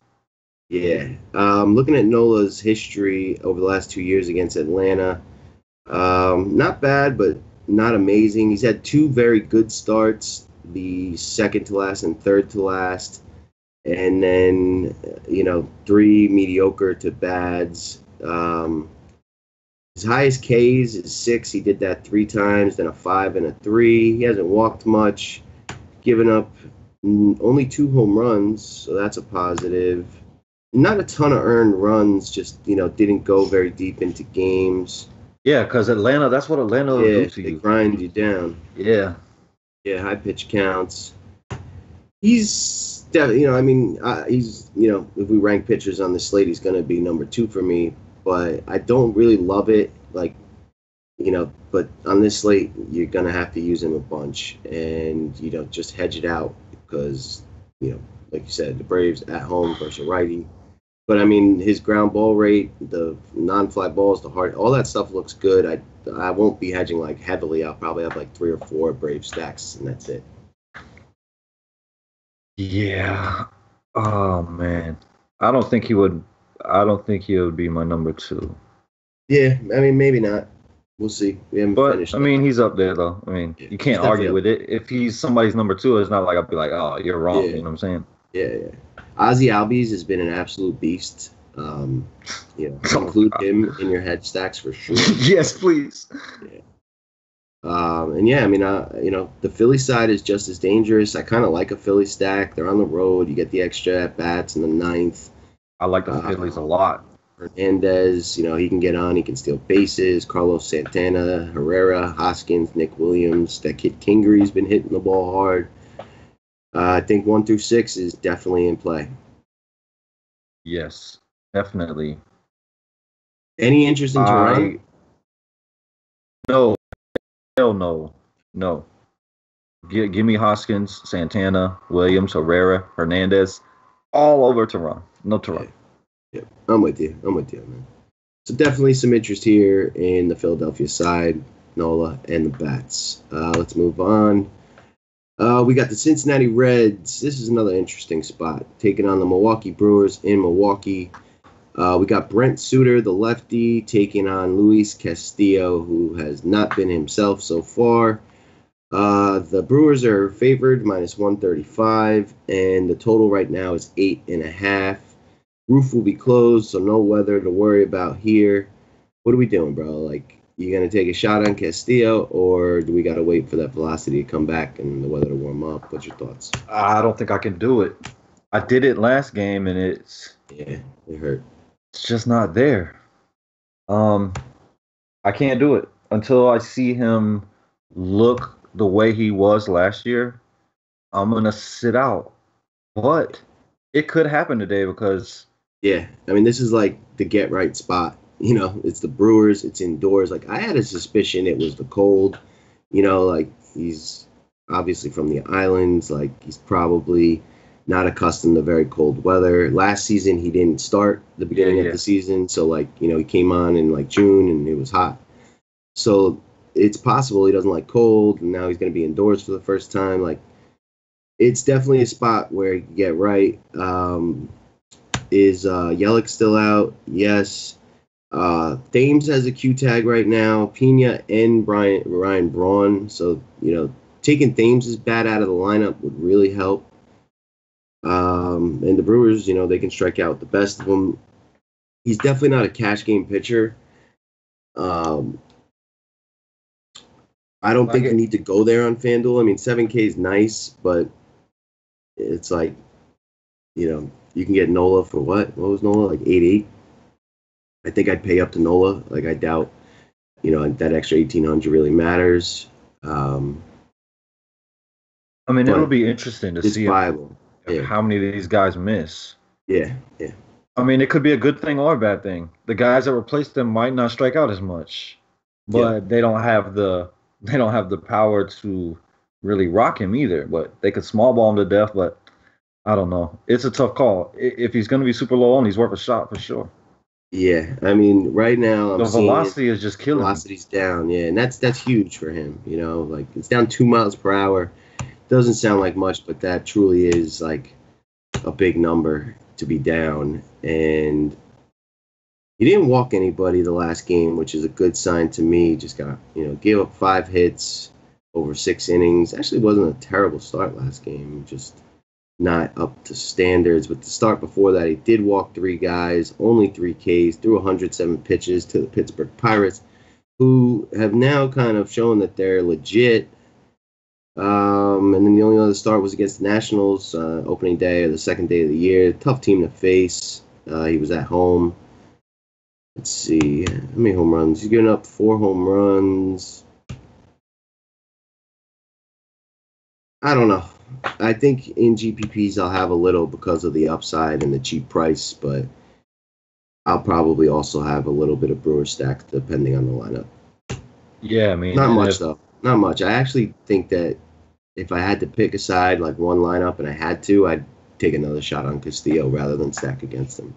A: Yeah. Looking at Nola's history over the last 2 years against Atlanta, not bad, but not amazing. He's had 2 very good starts. The second to last and third to last, and then 3 mediocre to bads. His highest Ks is 6. He did that 3 times, then a 5 and a 3. He hasn't walked much, given up only 2 home runs, so that's a positive. Not a ton of earned runs, just didn't go very deep into games.
B: Yeah, because Atlanta, that's what Atlanta will do to you.
A: They grind you down.
B: Yeah.
A: Yeah, high pitch counts. He's definitely, he's, if we rank pitchers on the slate, he's going to be number 2 for me. But I don't really love it. But on this slate, you're going to have to use him a bunch. And, just hedge it out because, like you said, the Braves at home versus a righty. But, his ground ball rate, the non-fly balls, the hard, all that stuff looks good. I won't be hedging heavily. I'll probably have 3 or 4 Brave stacks, and that's it.
B: Yeah. Oh man. I don't think he would be my number 2.
A: Yeah, maybe not. We'll see. We haven't finished.
B: He's up there though. You can't argue with it. If he's somebody's number 2, it's not like I'll be like, oh, you're wrong.
A: Yeah.
B: You know what I'm saying?
A: Yeah. Ozzie Albies has been an absolute beast. Include him in your head stacks for sure.
B: Yes, please.
A: Yeah. The Philly side is just as dangerous. I kind of like a Philly stack. They're on the road. You get the extra at bats in the 9th.
B: I like the Phillies a lot.
A: Hernandez, he can get on. He can steal bases. Carlos Santana, Herrera, Hoskins, Nick Williams. That kid Kingery's been hitting the ball hard. I think 1 through 6 is definitely in play.
B: Yes, definitely.
A: Any interest in Toronto?
B: No. Hell no. Give me Hoskins, Santana, Williams, Herrera, Hernandez, all over Toronto. No Toronto.
A: Yeah. I'm with you, man. So definitely some interest here in the Philadelphia side, Nola, and the Bats. Let's move on. We got the Cincinnati Reds. This is another interesting spot, taking on the Milwaukee Brewers in Milwaukee. We got Brent Suter, the lefty, taking on Luis Castillo, who has not been himself so far. The Brewers are favored -135, and the total right now is 8.5. Roof will be closed, so no weather to worry about here. What are we doing, bro? Like, you gonna take a shot on Castillo, or do we gotta wait for that velocity to come back and the weather to warm up? What's your thoughts?
B: I don't think I can do it. I did it last game, and
A: Yeah, it hurt.
B: it's just not there. I can't do it until I see him look the way he was last year. I'm gonna sit out, but it could happen today because
A: Yeah, I mean, this is like the get right spot. It's the Brewers. It's indoors. Like, I had a suspicion it was the cold. Like, he's obviously from the islands. Like, he's probably not accustomed to very cold weather. Last season, he didn't start the beginning of the season. So, like, he came on in like June and it was hot. So it's possible he doesn't like cold, and now he's going to be indoors for the first time. Like, it's definitely a spot where you can get right. Is Yelich still out? Yes. Thames has a Q tag right now. Pena and Ryan Braun. So, taking Thames' bat out of the lineup would really help. And the Brewers, they can strike out the best of them. He's definitely not a cash game pitcher. I don't think you need to go there on FanDuel. I mean, 7K is nice, but it's like, you can get Nola for what? What was Nola? Like 8.8? I think I'd pay up to Nola. Like, I doubt, that extra 1,800 really matters.
B: I mean, it'll be interesting to see
A: viable.
B: How many of these guys miss.
A: Yeah.
B: I mean, it could be a good thing or a bad thing. The guys that replace them might not strike out as much, but they don't have the power to really rock him either. But they could small ball him to death. But I don't know. It's a tough call. If he's going to be super low on, he's worth a shot for sure.
A: Yeah, I mean, right now
B: the velocity is just killing.
A: Velocity's down, and that's huge for him. Like, it's down 2 miles per hour. Doesn't sound like much, but that truly is like a big number to be down. And he didn't walk anybody the last game, which is a good sign to me. Just got, gave up 5 hits over 6 innings. Actually wasn't a terrible start last game. Just not up to standards. But the start before that, he did walk 3 guys, only 3 Ks, threw 107 pitches to the Pittsburgh Pirates, who have now kind of shown that they're legit. And then the only other start was against the Nationals, opening day or the second day of the year. Tough team to face. He was at home. Let's see, how many home runs? He's given up 4 home runs. I don't know. I think in GPPs I'll have a little because of the upside and the cheap price, but I'll probably also have a little bit of Brewer stack depending on the lineup.
B: Yeah, I mean,
A: not much though. Not much. I actually think that if I had to pick a side, like one lineup, and I had to, I'd take another shot on Castillo rather than stack against him.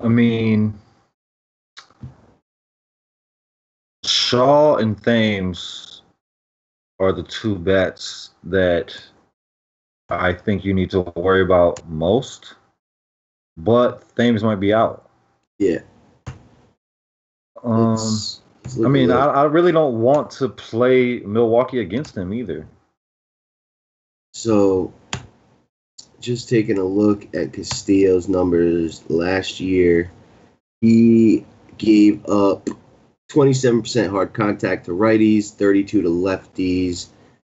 B: I mean, Shaw and Thames are the 2 bets that I think you need to worry about most, but Thames might be out.
A: Yeah.
B: I mean, I really don't want to play Milwaukee against him either.
A: So, just taking a look at Castillo's numbers last year, he gave up 27% hard contact to righties, 32 to lefties,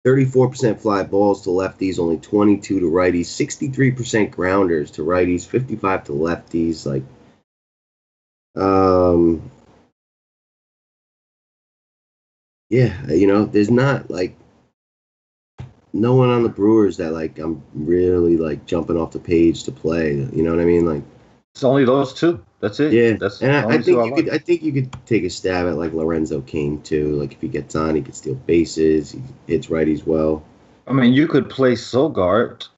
A: 34% fly balls to lefties, only 22 to righties, 63% grounders to righties, 55 to lefties. Like, yeah, there's not like no one on the Brewers that like I'm really like jumping off the page to play. You know what I mean? Like,
B: it's only those 2. That's it.
A: Yeah,
B: that's
A: and I think you could take a stab at like Lorenzo Cain too. Like, if he gets on, he could steal bases. He hits righties well.
B: I mean, you could play Sogart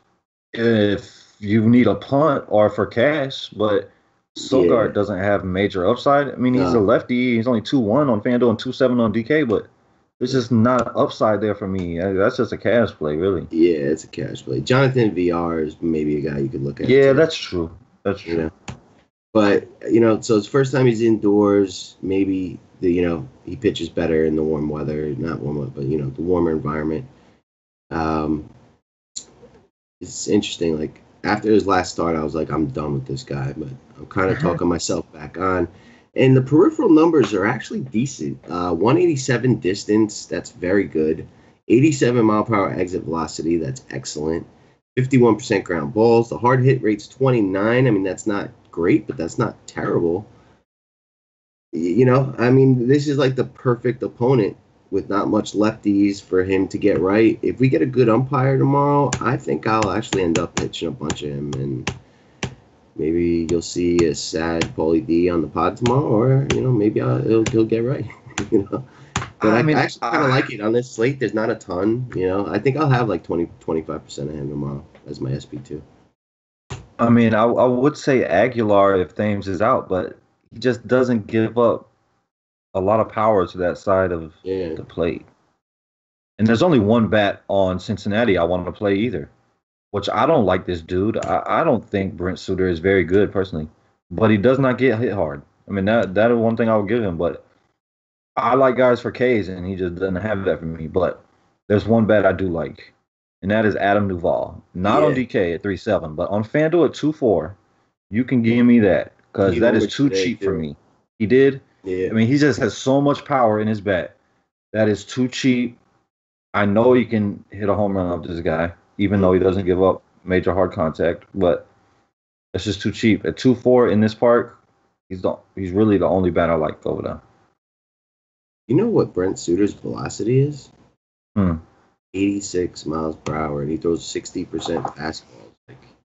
B: if you need a punt or for cash, but Sogart doesn't have major upside. I mean, he's a lefty. He's only 2-1 on FanDuel and 2-7 on DK, but there's just not upside there for me. That's just a cash play, really.
A: Yeah, it's a cash play. Jonathan VR is maybe a guy you could look at.
B: Yeah, too. That's true. That's true.
A: But so it's first time he's indoors. Maybe he pitches better in the warm weather, not warm weather, but the warmer environment. It's interesting. Like after his last start, I was like, I'm done with this guy. But I'm kind of talking myself back on. And the peripheral numbers are actually decent. 187 distance, that's very good. 87 mile per hour exit velocity, that's excellent. 51% ground balls. The hard hit rate's 29. I mean, that's not great, but that's not terrible. This is like the perfect opponent with not much lefties for him to get right. If we get a good umpire tomorrow, I think I'll actually end up pitching a bunch of him, and maybe you'll see a sad Paulie D on the pod tomorrow, or maybe he'll get right. But I actually kind of like it on this slate. There's not a ton. I think I'll have like 20-25% of him tomorrow as my SP2.
B: I mean, I would say Aguilar if Thames is out, but he just doesn't give up a lot of power to that side of the plate. And there's only one bat on Cincinnati I want to play either, which I don't like this dude. I don't think Brent Suter is very good personally, but he does not get hit hard. I mean, that is one thing I would give him, but I like guys for Ks, and he just doesn't have that for me. But there's one bat I do like, and that is Adam Duvall. Not on DK at 3.7, but on FanDuel at 2.4. You can give me that because that is too cheap for me. He did. Yeah. I mean, he just has so much power in his bat. That is too cheap. I know he can hit a home run off this guy, even though he doesn't give up major hard contact, but it's just too cheap. At 2.4 in this park, he's really the only bat I like over there.
A: You know what Brent Suter's velocity is? 86 miles per hour, and he throws 60% fastballs.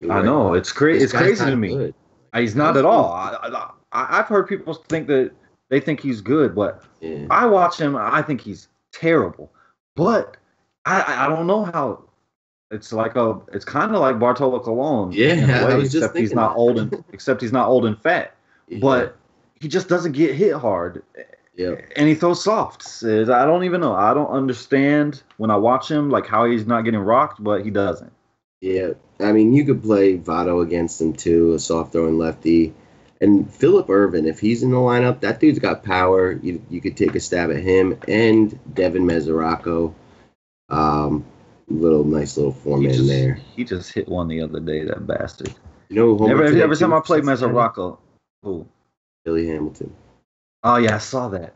B: I know. It's crazy. It's crazy to me. Good. He's not at all. I've heard people think that they think he's good, but I watch him. I think he's terrible. But I don't know how. It's kind of like Bartolo Colon.
A: Yeah, I was just
B: except he's not old and fat. Yeah. But he just doesn't get hit hard.
A: Yeah.
B: And he throws softs. I don't even know. I don't understand when I watch him like how he's not getting rocked, but he doesn't.
A: Yeah. I mean, you could play Votto against him too, a soft throwing lefty. And Phillip Ervin, if he's in the lineup, that dude's got power. You could take a stab at him and Devin Mesoraco. Nice little foreman there.
B: He just hit one the other day, that bastard.
A: Every
B: time I play Mesoraco,
A: Billy Hamilton.
B: Oh yeah, I saw that.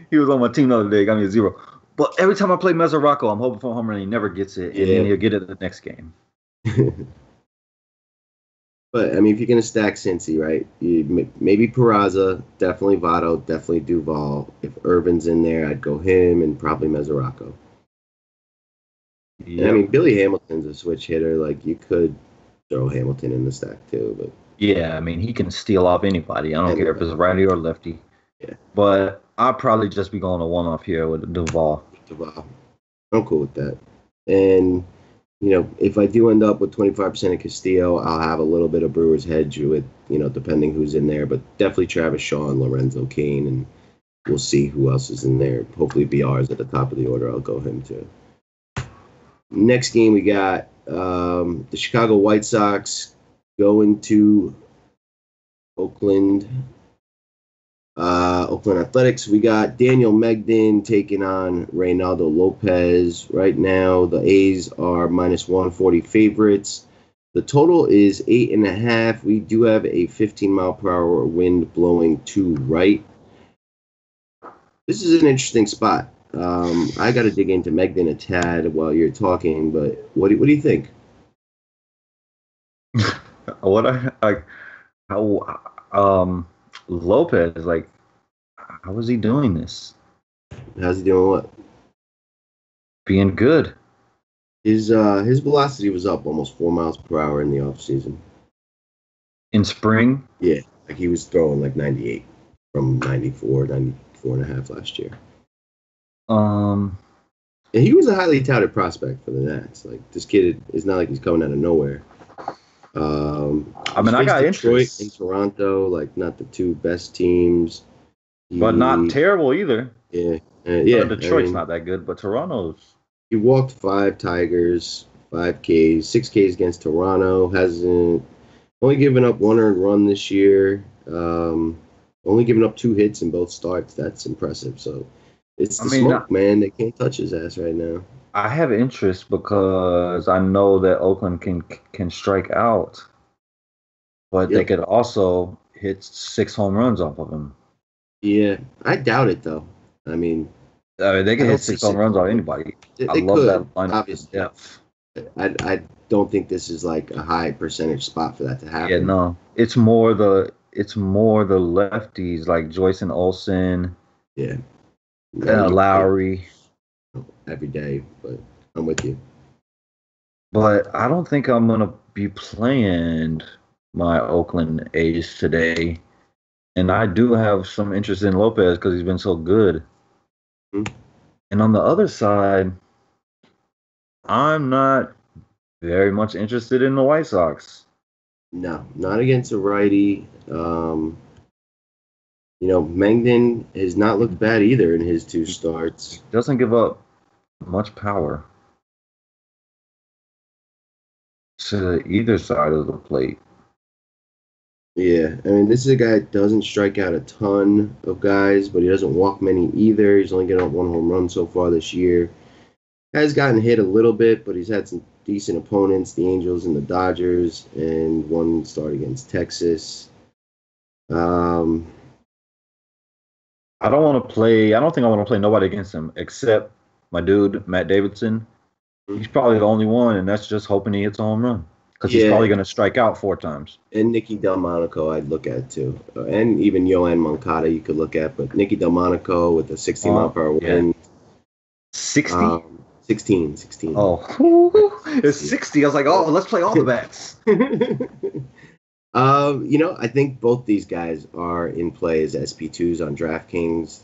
B: He was on my team the other day, got me a 0. But every time I play Mesoraco, I'm hoping for a home run and he never gets it, and then he'll get it the next game.
A: But I mean, if you're gonna stack Cincy, right? Maybe Peraza, definitely Votto, definitely Duvall. If Irvin's in there, I'd go him and probably Mesoraco. Yep. I mean, Billy Hamilton's a switch hitter. Like you could throw Hamilton in the stack too, but
B: yeah, I mean, he can steal off anybody. I don't care if it's righty or lefty.
A: Yeah,
B: but I'll probably just be going a one-off here with Duvall.
A: I'm cool with that. And if I do end up with 25% of Castillo, I'll have a little bit of Brewers hedge with, depending who's in there. But definitely Travis Shaw and Lorenzo Cain, and we'll see who else is in there. Hopefully BR is at the top of the order. I'll go him too. Next game we got the Chicago White Sox going to Oakland Athletics. We got Daniel Megden taking on Reynaldo Lopez. Right now, the A's are -140 favorites. The total is 8.5. We do have a 15 mile per hour wind blowing to right. This is an interesting spot. I got to dig into Megden a tad while you're talking, but what do you think?
B: Lopez, like, how is he doing this?
A: How's he doing what?
B: Being good.
A: His velocity was up almost 4 miles per hour in the offseason.
B: In spring?
A: Yeah, like he was throwing like 98 from 94 and a half last year. And he was a highly touted prospect for the Nats. Like this kid is not like he's coming out of nowhere.
B: I mean, I got
A: Detroit
B: interest
A: and Toronto, like not the two best teams,
B: but not terrible either.
A: Yeah,
B: Detroit's not that good, but Toronto's.
A: He walked 5 Tigers, 5 Ks, 6 Ks against Toronto. Hasn't Only given up 1 earned run this year. Only given up 2 hits in both starts. That's impressive. So it's
B: I
A: the
B: mean,
A: smoke, man. They can't touch his ass right now.
B: I have interest because I know that Oakland can strike out, but they
A: Yep.
B: could also hit 6 home runs off of him.
A: Yeah, I doubt it though. I mean,
B: I mean, they
A: I
B: can hit
A: don't see
B: 6 home runs
A: six.
B: on anybody. I
A: They
B: love
A: could
B: that lineup in
A: obviously.
B: depth.
A: I don't think this is like a high percentage spot for that to
B: Yeah,
A: happen.
B: no, it's more the lefties like Joyce and Olsen,
A: Yeah, yeah, you play
B: Lowry,
A: every day, but I'm with you.
B: but I don't think I'm gonna be playing my Oakland A's today. And I do have some interest in Lopez because he's been so good.
A: Hmm?
B: And on the other side, I'm not very much interested in the White Sox.
A: No, not against a righty. Mengden has not looked bad either in his two
B: He
A: starts.
B: doesn't give up much power to either side of the plate.
A: Yeah, I mean, this is a guy that doesn't strike out a ton of guys, but he doesn't walk many either. He's only getting up 1 home run so far this year. Has gotten hit a little bit, but he's had some decent opponents, the Angels and the Dodgers, and one start against Texas. Um,
B: I don't want to play. I don't think I want to play nobody against him except my dude Matt Davidson. He's probably the only one, and that's just hoping he hits a home run because he's
A: yeah,
B: probably going to strike out 4 times.
A: and Nicky Delmonico I'd look at too, and even Yohan Moncada you could look at, but Nicky Delmonico with a 60 mile per hour
B: Yeah,
A: wind,
B: 60.
A: 16.
B: Oh, it's 60. I was like, oh, let's play all the bats.
A: I think both these guys are in play as SP2s on DraftKings.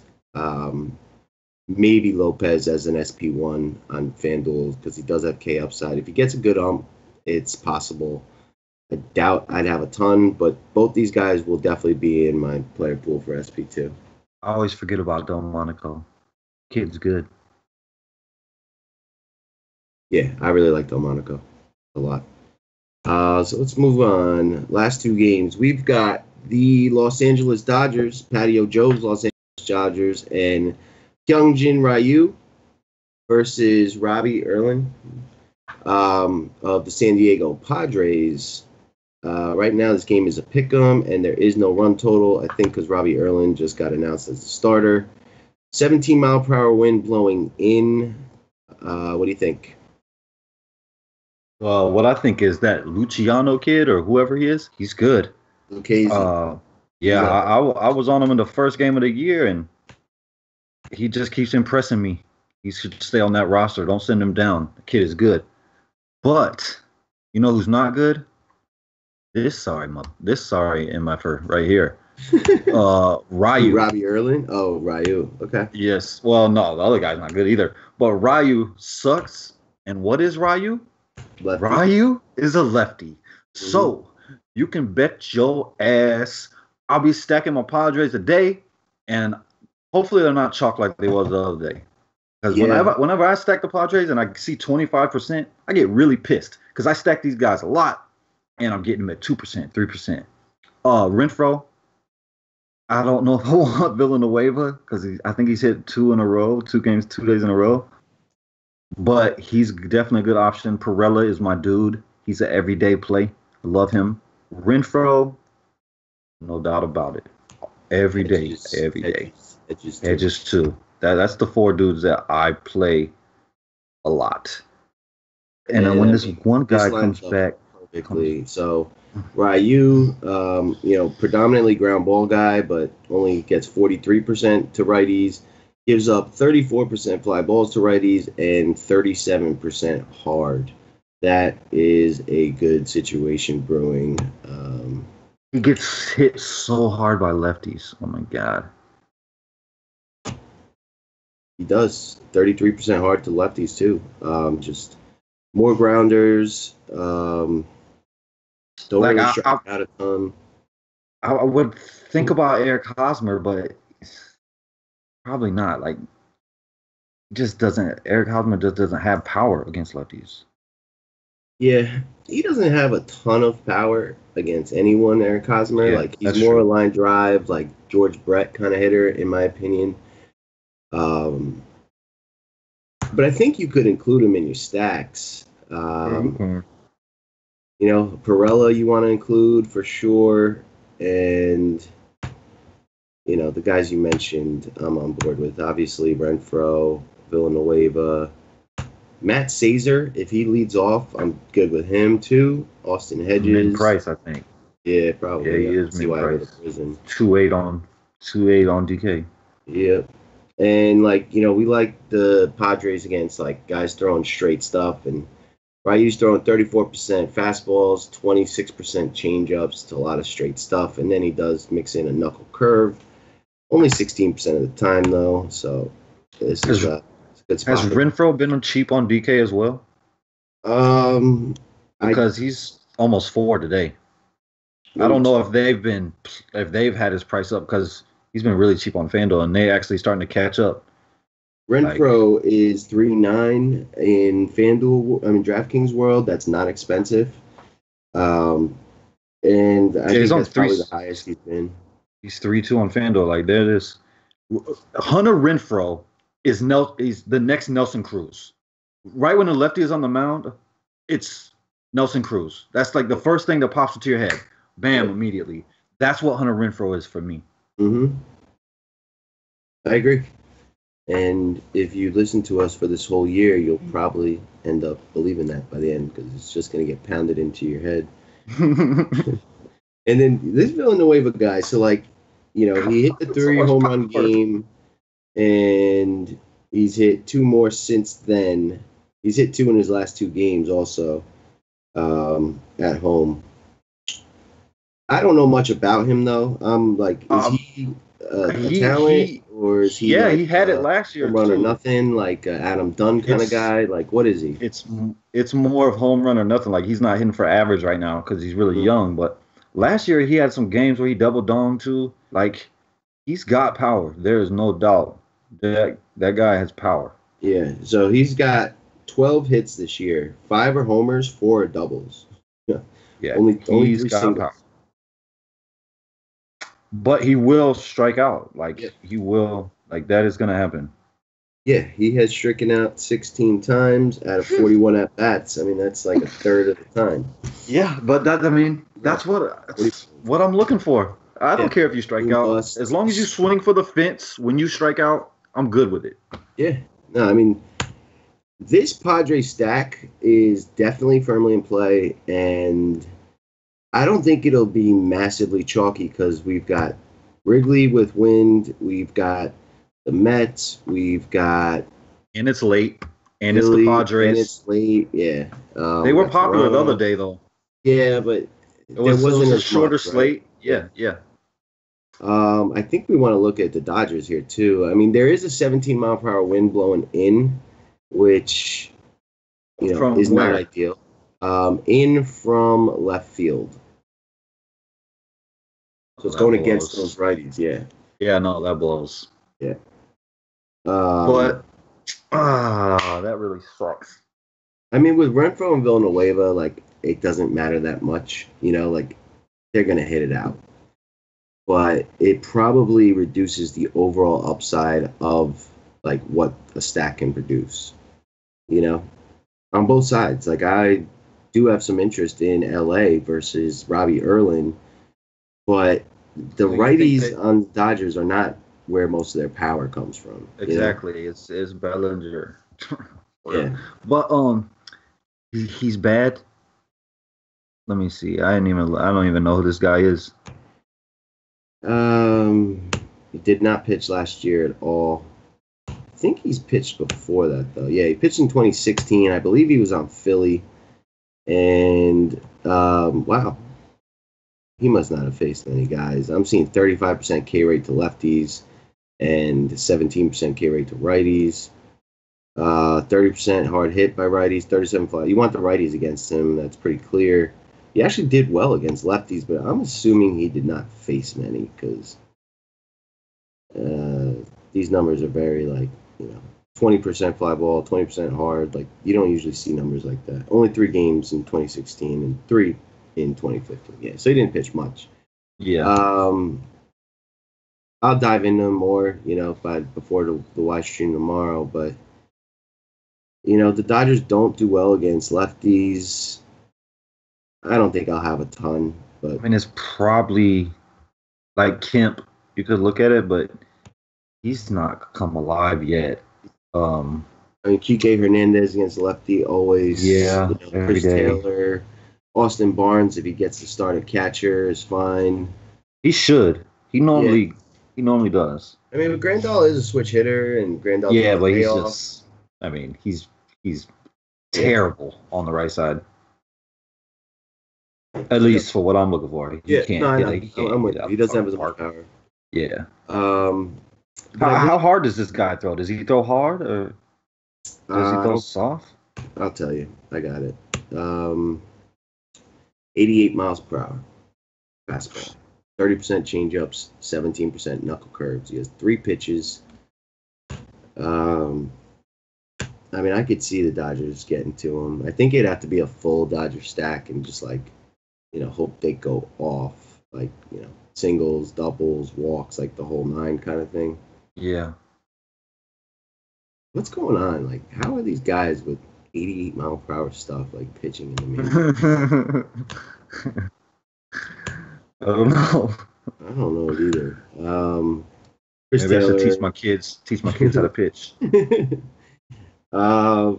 A: Maybe Lopez as an SP1 on FanDuel because he does have K upside. If he gets a good it's possible. I doubt I'd have a ton, but both these guys will definitely be in my player pool for SP2.
B: I always forget about Delmonico. Kid's good.
A: Yeah, I really like Delmonico a lot. So let's move on. Last 2 games. We've got the Los Angeles Dodgers, Patio Joe's Los Angeles Dodgers, and Kyungjin Ryu versus Robbie Erlin of the San Diego Padres. Right now, this game is a pick'em, and there is no run total. I think because Robbie Erlin just got announced as the starter. 17 mile per hour wind blowing in. What do you think?
B: What I think is that Luciano kid or whoever he is, he's good.
A: Lucchese.
B: Yeah, I was on him in the first game of the year, and he just keeps impressing me. He should stay on that roster. Don't send him down. The kid is good. But you know who's not good? This sorry MFer right here. Ryu.
A: Robbie Erlin? Oh, Ryu. Okay.
B: Yes. Well, no, the other guy's not good either. But Ryu sucks. And what is Ryu?
A: Lefty.
B: Ryu is a lefty. So you can bet your ass I'll be stacking my Padres today, and hopefully they're not chalk like they was the other day. Because whenever I stack the Padres and I see 25%, I get really pissed because I stack these guys a lot, and I'm getting them at 2%, 3%. Renfro, I don't know if I want Villanueva because I think he's hit 2 games, 2 days in a row. But he's definitely a good option. Perella is my dude. He's an everyday play. I love him. Renfro, no doubt about it. Every day. Edges too. That's the 4 dudes that I play a lot. And then when this one guy comes back
A: perfectly. So Ryu, predominantly ground ball guy, but only gets 43% to righties. Gives up 34% fly balls to righties and 37% hard. That is a good situation brewing.
B: He gets hit so hard by lefties. Oh my god.
A: He does 33% hard to lefties too. Just more grounders. Don't really strike out a ton.
B: I would think about Eric Hosmer, but probably not. Like, Eric Hosmer just doesn't have power against lefties.
A: Yeah, he doesn't have a ton of power against anyone, Eric Hosmer.
B: Yeah,
A: Like he's
B: that's
A: more a
B: true.
A: line drive, like George Brett kind of hitter, in my opinion. Um, but I think you could include him in your stacks.
B: Mhm.
A: Perella you want to include for sure, and the guys you mentioned, I'm on board with. Obviously, Renfro, Villanueva, Matt Sazer. If he leads off, I'm good with him too. Austin
B: Mint
A: Hedges.
B: price, I think.
A: Yeah,
B: Yeah,
A: probably. I
B: he
A: don't
B: is
A: see
B: mint
A: why I go to
B: price.
A: prison.
B: 2.8 on DK.
A: Yeah. And we like the Padres against like guys throwing straight stuff, and Ryu's throwing 34% fastballs, 26% changeups to a lot of straight stuff, and then he does mix in a knuckle curve. Only 16% of the time though, so this is
B: Has
A: a good
B: has
A: spot for.
B: Renfro been cheap on DK as well?
A: Um, I
B: Because he's almost 4 today. I
A: let me
B: don't know
A: check.
B: if they've had his price up because he's been really cheap on FanDuel and they actually starting to catch up. Like
A: Renfro is 3.9 in FanDuel. I mean DraftKings world. That's not expensive. Um, and I
B: yeah, he's
A: think
B: on
A: that's
B: three.
A: probably the highest he's been.
B: He's 3-2 on FanDuel. Like there it is. Hunter Renfro is the next Nelson Cruz. Right when the lefty is on the mound, it's Nelson Cruz. That's like the first thing that pops into your head. Bam,
A: Yeah.
B: immediately. That's what Hunter Renfro is for me.
A: Mm-hmm. I agree. And if you listen to us for this whole year, you'll probably end up believing that by the end because it's just going to get pounded into your head. And then this Villanueva guy, so he hit the
B: So
A: three
B: much
A: home run
B: power.
A: game, and he's hit two more since then. He's hit two in his last two games also at home. I don't know much about him though. Like, is
B: Um,
A: he a
B: he
A: talent
B: he
A: or is he
B: yeah,
A: like
B: he had it last year
A: home run or
B: too.
A: nothing, like Adam Dunn kind of
B: It's
A: guy? Like, what is he?
B: it's it's more of home run or nothing. Like he's not hitting for average right now because he's really
A: Mhm.
B: young. But last year he had some games where he double donged too. Like he's got power. There is no doubt that guy has power.
A: Yeah, so he's got 12 hits this year. Five are homers, four are doubles. Yeah,
B: Yeah,
A: only
B: he's
A: three
B: got power.
A: singles.
B: But he will strike out. Like
A: Yeah.
B: he will. Like that is gonna happen.
A: Yeah, he has stricken out 16 times out of 41 at bats. I mean, that's like a third of the time.
B: Yeah, but that I mean
A: Yeah. What do
B: that's what I'm looking for. I
A: Yeah,
B: don't care if you strike
A: boom
B: out. As
A: bust.
B: long as you swing for the fence when you strike out, I'm good with it.
A: Yeah, no, I mean, this Padre stack is definitely firmly in play, and I don't think it'll be massively chalky because we've got Wrigley with wind, we've got the Mets, we've got
B: And it's late, and it's the
A: Philly, and
B: Padres.
A: it's late. Yeah,
B: They
A: we
B: were
A: got
B: popular the other
A: Toronto.
B: day though.
A: Yeah, but there
B: It
A: wasn't
B: was a
A: as
B: shorter
A: much, right?
B: slate.
A: Yeah.
B: Yeah.
A: I think we want to look at the Dodgers here too. I mean, there is a 17-mile-per-hour wind blowing in, which
B: From
A: is not
B: where?
A: ideal. In from left field, so
B: Oh,
A: it's
B: that
A: going against
B: blows.
A: those righties. Yeah,
B: Yeah, no, that blows.
A: yeah. Um,
B: But that really sucks.
A: I mean, with Renfro and Villanueva, like it doesn't matter that much. Like they're gonna hit it out, but it probably reduces the overall upside of like what a stack can produce. You know, on both sides. Like I do have some interest in LA versus Robbie Erlin, but the
B: So you think
A: righties
B: that
A: on the Dodgers are not where most of their power comes from.
B: exactly? It's Bellinger.
A: Yeah.
B: But he's bad. Let me see. I don't even know who this guy is.
A: He did not pitch last year at all. I think he's pitched before that though. Yeah, he pitched in 2016. I believe he was on Philly, and wow, he must not have faced many guys. I'm seeing 35% K rate to lefties and 17% K rate to righties. 30% hard hit by righties, 37 fly. You want the righties against him. That's pretty clear. He actually did well against lefties, but I'm assuming he did not face many because uh, these numbers are very like 20% fly ball, 20% hard. Like, you don't usually see numbers like that. Only 3 games in 2016 and 3 in 2015. Yeah, so he didn't pitch much.
B: Yeah.
A: I'll dive into him more, before the Y stream tomorrow. But, the Dodgers don't do well against lefties. I don't think I'll have a ton. But
B: I mean, it's probably like Kemp. You could look at it, but he's not come alive yet.
A: Kike Hernandez against lefty always.
B: Yeah,
A: Chris Taylor, Austin Barnes, if he gets to start at catcher, is fine.
B: He should. He normally does.
A: I mean, but Grandal is a switch hitter, and Grandal.
B: Yeah, but he's just. I mean, he's terrible on the right side. At least for what I'm looking for. He can't.
A: I'm with you. He doesn't have as much power.
B: Yeah. How hard does this guy throw? Does he throw hard or does he throw soft?
A: I'll tell you. I got it. 88 miles per hour fastball. 30% changeups, 17% knuckle curves. He has 3 pitches. I could see the Dodgers getting to him. I think it'd have to be a full Dodger stack and just hope they go off, singles, doubles, walks, the whole 9 kind of thing.
B: Yeah.
A: What's going on? How are these guys with 88 mile per hour stuff pitching in the majors?
B: I don't know.
A: I don't know it either.
B: Maybe I should teach my kids how to pitch.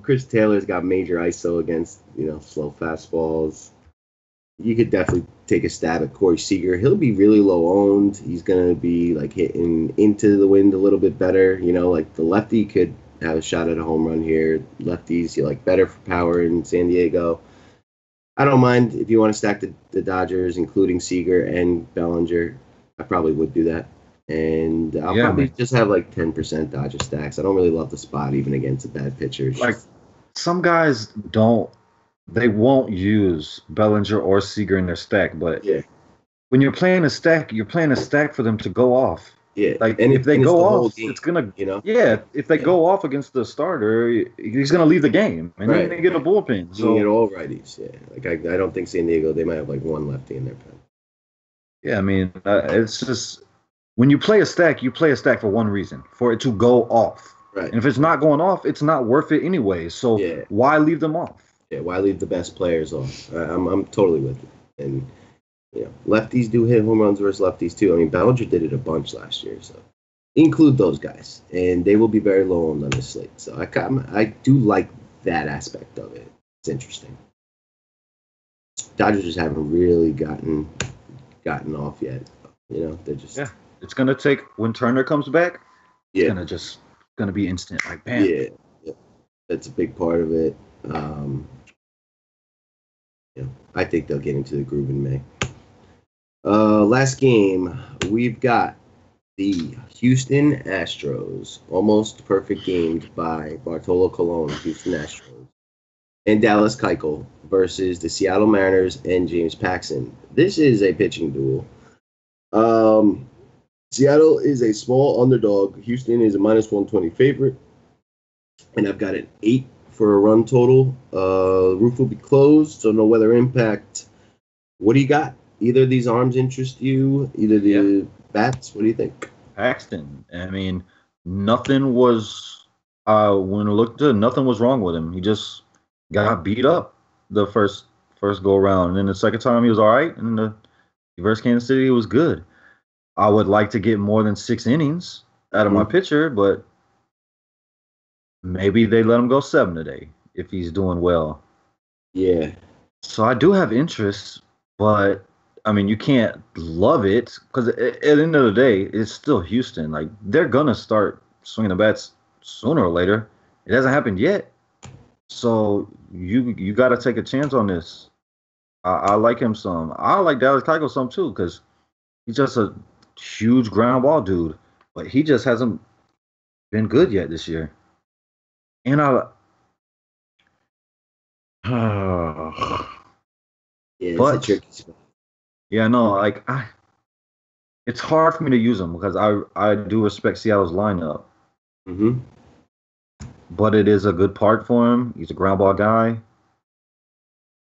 A: Chris Taylor's got major ISO against slow fastballs. You could definitely take a stab at Corey Seager. He'll be really low owned. He's gonna be hitting into the wind a little bit better. The lefty could have a shot at a home run here. Lefties, you better for power in San Diego. I don't mind if you want to stack the Dodgers, including Seager and Bellinger. I probably would do that. And I'll probably just have 10% Dodger stacks. I don't really love the spot even against a bad pitcher.
B: Some guys they won't use Bellinger or Seager in their stack, but when you're playing a stack for them to go off.
A: Yeah,
B: and if they go off, it's gonna if they go off against the starter, he's gonna leave the game, and then they get a bullpen. So
A: you get all righties. Yeah, I don't think San Diego, they might have one lefty in their pen.
B: Yeah, I mean it's just when you play a stack for one reason, for it to go off.
A: Right.
B: And if it's not going off, it's not worth it anyway. So why leave them off?
A: Yeah, why leave the best players off? I'm totally with you. And lefties do hit home runs versus lefties too. I mean, Bellinger did it a bunch last year, so include those guys, and they will be very low on this slate. So I do like that aspect of it. It's interesting. Dodgers just haven't really gotten off yet. They're just
B: It's gonna take when Turner comes back. It's gonna be instant, bam.
A: Yeah, that's a big part of it. I think they'll get into the groove in May. Last game, we've got the Houston Astros, almost perfect gamed by Bartolo Colon, Houston Astros, and Dallas Keuchel versus the Seattle Mariners and James Paxton. This is a pitching duel. Seattle is a small underdog. Houston is a -120 favorite, and I've got an 8 for a run total. Roof will be closed, so no weather impact. What do you got? Either of these arms interest you? Either the bats? What do you think?
B: Paxton. I mean, nothing was when I looked at nothing was wrong with him. He just got beat up the first go around, and then the second time he was all right, and the versus Kansas City was good. I would like to get more than 6 innings out of my pitcher, but maybe they let him go 7 today if he's doing well.
A: Yeah.
B: So I do have interest, but I mean, you can't love it because at the end of the day, it's still Houston. They're gonna start swinging the bats sooner or later. It hasn't happened yet, so you got to take a chance on this. I like him some. I like Dallas Keuchel some too because he's just a huge ground ball dude, but he just hasn't been good yet this year. And
A: it's a tricky spot.
B: Yeah, no, it's hard for me to use them because I do respect Seattle's lineup.
A: Mm-hmm.
B: but it is a good part for him. He's a ground ball guy.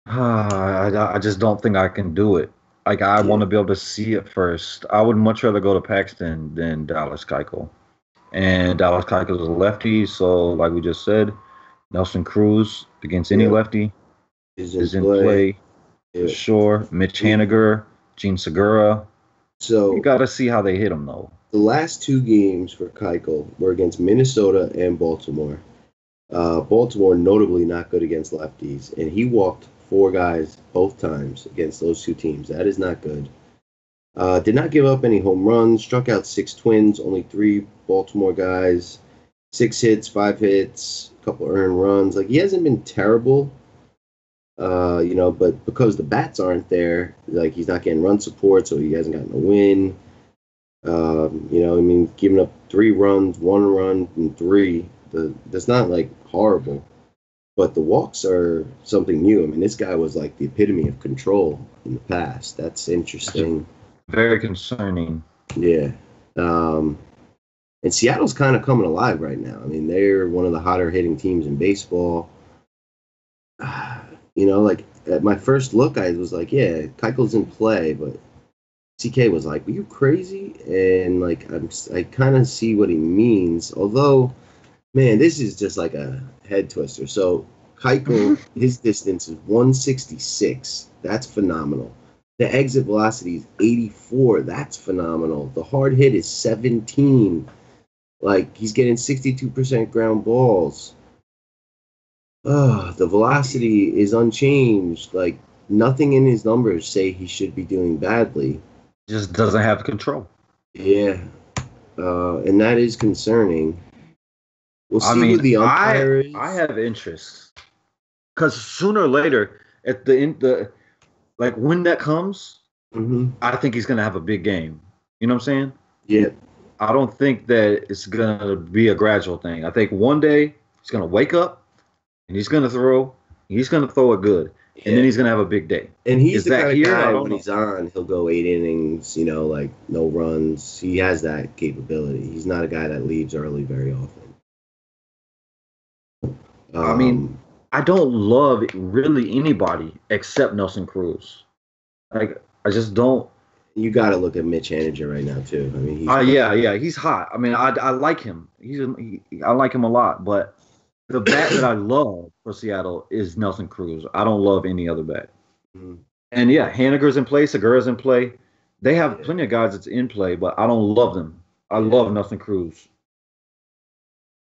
B: I just don't think I can do it. Like I want
A: Yeah.
B: to be able to see it first. I would much rather go to Paxton than Dallas Keuchel. And Dallas Keuchel is a lefty, so like we just said, Nelson Cruz against any
A: Yeah.
B: lefty
A: Is in
B: is in
A: play.
B: play for
A: Yeah.
B: sure. Mitch
A: We-
B: Haniger, Gene Segura. You
A: So
B: got to see how they hit him though.
A: the last two games for Keuchel were against Minnesota and Baltimore. Baltimore notably not good against lefties, and he walked four guys both times against those two teams. That is not good. Did not give up any home runs, struck out six Twins, only three Baltimore guys, 6 hits, 5 hits, a couple earned runs. Like he hasn't been terrible, but because the bats aren't there, like he's not getting run support, so he hasn't gotten a win. Giving up 3 runs, 1 run, and three. That's not like horrible, but the walks are something new. I mean, this guy was like the epitome of control in the past. That's interesting.
B: Very concerning.
A: Yeah. And Seattle's kind of coming alive right now. I mean, they're one of the hotter hitting teams in baseball. Like at my first look, I was like, yeah, Keuchel's in play, but CK was like, "Were you crazy?" And like, I kind of see what he means. Although, man, this is just like a head twister. So Keuchel, his distance is 166. That's phenomenal. The exit velocity is 84. That's phenomenal. The hard hit is 17. Like he's getting 62% ground balls. The velocity is unchanged. Like nothing in his numbers say he should be doing badly.
B: Just doesn't have control.
A: Yeah, and that is concerning. We'll see who the umpire is.
B: I have interest because sooner or later, at the end, like when that comes, I think he's gonna have a big game. You know what I'm saying?
A: Yeah.
B: I don't think that it's gonna be a gradual thing. I think one day he's gonna wake up and he's gonna throw. He's gonna throw it good, and then he's gonna have a big day.
A: And he's
B: Is
A: the
B: that
A: kind of
B: here?
A: guy
B: I don't
A: when
B: know.
A: he's on, he'll go 8 innings. Like no runs. He has that capability. He's not a guy that leaves early very often.
B: I mean, I don't love really anybody except Nelson Cruz. Like, I just don't.
A: You got to look at Mitch Haniger right now too. I mean,
B: He's hot. I mean, I like him. I like him a lot. But the bat that I love for Seattle is Nelson Cruz. I don't love any other bat.
A: Mm-hmm.
B: And yeah, Haniger's in play, Segura's in play. They have plenty of guys that's in play, but I don't love them. I love Nelson Cruz.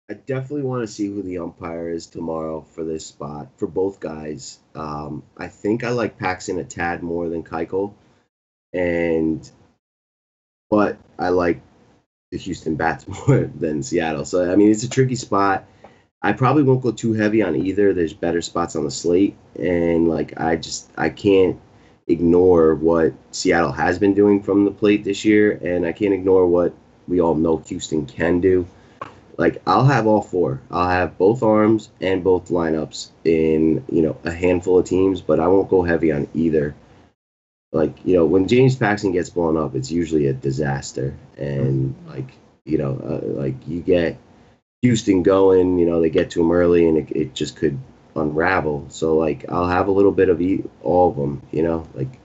A: I definitely want to see who the umpire is tomorrow for this spot for both guys. I think I like Paxton a tad more than Keuchel, but I like the Houston bats more than Seattle. So I mean, it's a tricky spot. I probably won't go too heavy on either. There's better spots on the slate, and like I can't ignore what Seattle has been doing from the plate this year, and I can't ignore what we all know Houston can do. Like I'll have all four. I'll have both arms and both lineups in a handful of teams, but I won't go heavy on either. Like when James Paxton gets blown up, it's usually a disaster, and like you get Houston going, they get to him early, and it just could unravel. So like I'll have a little bit of all of them, like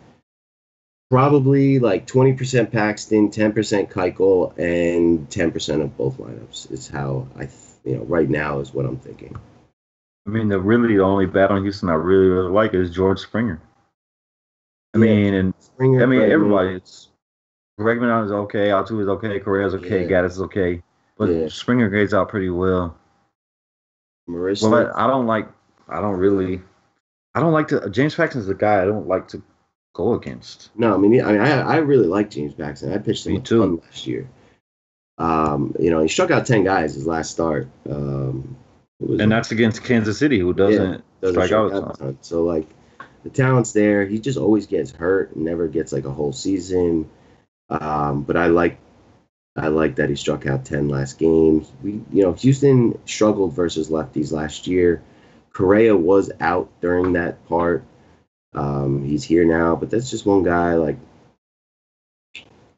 A: probably like 20% Paxton, 10% Keuchel, and 10% of both lineups is how right now is what I'm thinking.
B: I mean, the only bat on Houston I really like is George Springer. Everybody, it's Bregman is okay, Altuve is okay, Correa's okay, Gaddis is okay, but Springer grades out pretty well.
A: Marissa,
B: but I don't like to. James Paxton's the guy I don't like to go against.
A: No, I really like James Paxton. I pitched him a ton last year. He struck out 10 guys his last start.
B: And that's against Kansas City, who doesn't strike out a ton.
A: So like the talent's there. He just always gets hurt and never gets like a whole season. But I like that he struck out 10 last game. Houston struggled versus lefties last year. Correa was out during that part. He's here now, but that's just one guy. Like,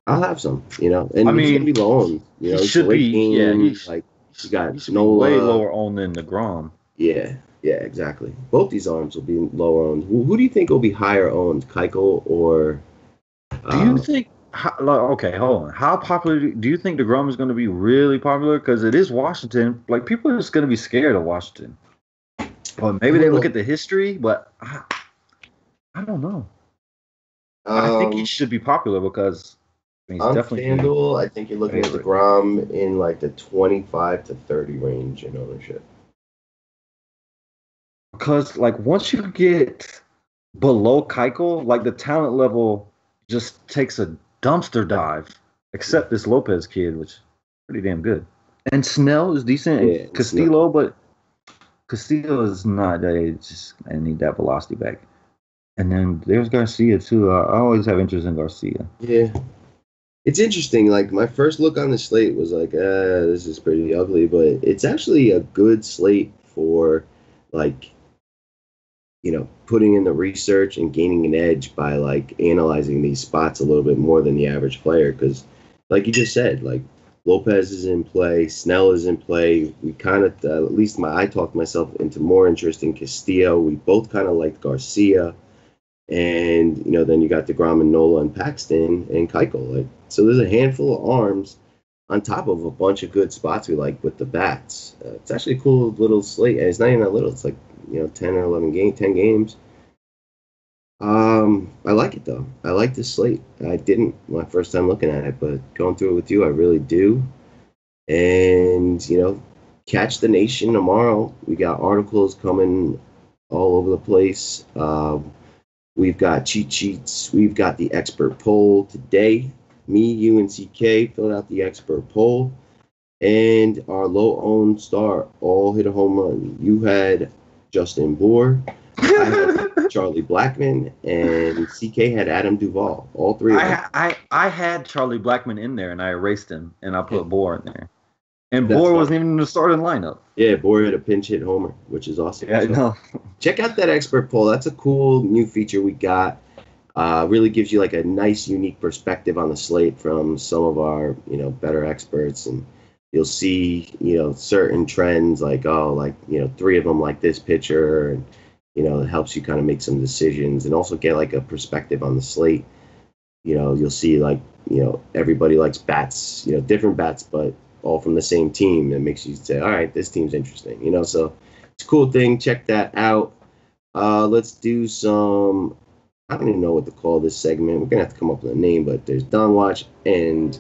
A: I'll have some, and he's gonna be long.
B: He should be. Yeah, he
A: You got
B: He should be way
A: Nola.
B: lower owned than DeGrom.
A: Yeah, exactly. Both these arms will be lower owned. Who do you think will be higher owned, Keuchel or?
B: Do you think? Okay, hold on. How popular do you think DeGrom is going to be? Really popular because it is Washington. Like people are just going to be scared of Washington. But
A: I
B: maybe they
A: don't
B: look
A: know.
B: at the history. But I don't know. I think he
A: Um,
B: should be popular because he's
A: on
B: definitely
A: FanDuel, I think you're
B: the
A: looking at
B: favorite.
A: DeGrom in like the 25 to 30 range in ownership.
B: Because like once you get below Keuchel, like the talent level just takes a dumpster dive. Except this Lopez kid, which is pretty damn good. And Snell is decent, and
A: Yeah, it's not.
B: Castillo, but Castillo is not. Just I need that velocity back. And then there's Garcia too. I always have interest in Garcia.
A: Yeah, it's interesting. Like my first look on the slate was like, this is pretty ugly, but it's actually a good slate for like putting in the research and gaining an edge by like analyzing these spots a little bit more than the average player. Because, like you just said, like Lopez is in play, Snell is in play. We kind of, at least I talked myself into more interest in Castillo. We both kind of liked Garcia, and then you got DeGrom and Nola and Paxton and Keuchel. Like, so there's a handful of arms on top of a bunch of good spots we like with the bats. It's actually a cool little slate, and it's not even that little. It's like 10 or 10 games. I like it though. I like this slate. I didn't my first time looking at it, but going through it with you, I really do. And catch the nation tomorrow. We got articles coming all over the place. We've got cheat sheets. We've got the expert poll today. Me, you, and CK filled out the expert poll, and our low-owned star all hit a home run. You had Justin Bohr, I had Charlie Blackman, and CK had Adam Duvall. All three of them.
B: I had Charlie Blackman in there and I erased him and I
A: Yeah,
B: put Bohr in there. And
A: that's
B: Bohr
A: fun.
B: wasn't even in the starting lineup.
A: Yeah, Bohr hit a pinch hit homer, which is awesome.
B: Yeah,
A: So
B: no.
A: check out that expert poll. That's a cool new feature we got. Really gives you like a nice, unique perspective on the slate from some of our, better experts, and you'll see, certain trends like, three of them like this pitcher, and it helps you kind of make some decisions and also get like a perspective on the slate. You'll see like, everybody likes bats, different bats, but all from the same team. It makes you say, all right, this team's interesting, so it's a cool thing. Check that out. Let's do some, I don't even know what to call this segment. We're going to have to come up with a name, but there's Don Watch and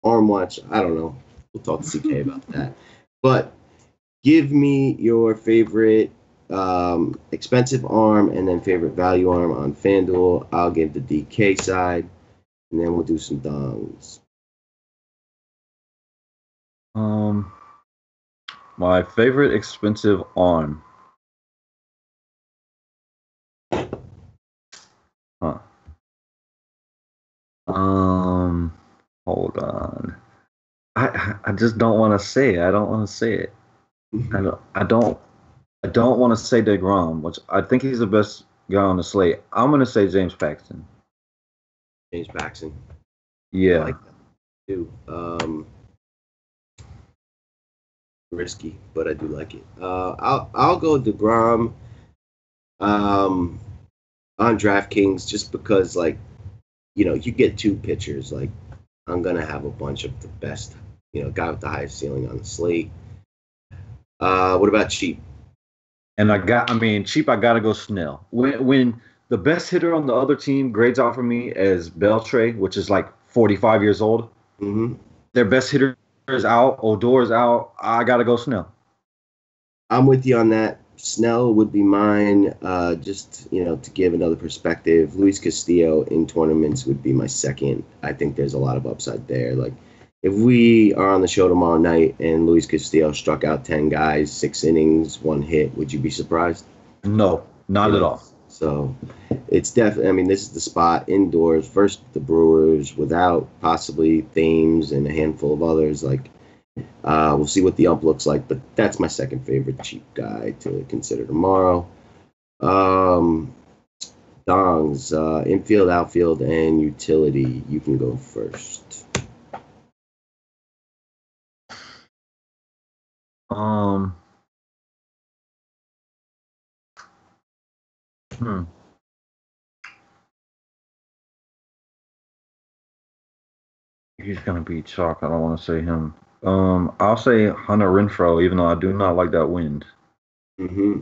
A: Arm Watch. I don't know. We'll talk to CK about that. But give me your favorite expensive arm and then favorite value arm on FanDuel. I'll give the DK side, and then we'll do some dongs.
B: My favorite expensive arm. Huh. Hold on. I just don't want to say it. I don't want to say it. I don't want to say DeGrom, which I think he's the best guy on the slate. I'm gonna say James Paxton.
A: James Paxton. I
B: Yeah.
A: like that too. Risky, but I do like it. I'll go DeGrom on DraftKings just because like you get two pitchers. Like I'm gonna have a bunch of the best, guy with the highest ceiling on the slate. What about cheap?
B: And cheap, I gotta go Snell. When the best hitter on the other team grades out for me as Beltre, which is like 45 years old,
A: Mm-hmm.
B: their best hitter is out, Odor is out, I gotta go Snell.
A: I'm with you on that. Snell would be mine. Just to give another perspective, Luis Castillo in tournaments would be my second. I think there's a lot of upside there. Like if we are on the show tomorrow night and Luis Castillo struck out 10 guys, 6 innings, 1 hit, would you be surprised?
B: No, not at all.
A: So it's definitely, I mean, this is the spot indoors versus the Brewers without possibly Thames and a handful of others. Like, we'll see what the ump looks like, but that's my second favorite cheap guy to consider tomorrow. Dongs, infield, outfield, and utility. You can go first.
B: Hmm. He's gonna be chalk. I don't want to say him. I'll say Hunter Renfrow, even though I do not like that wind.
A: Mm-hmm.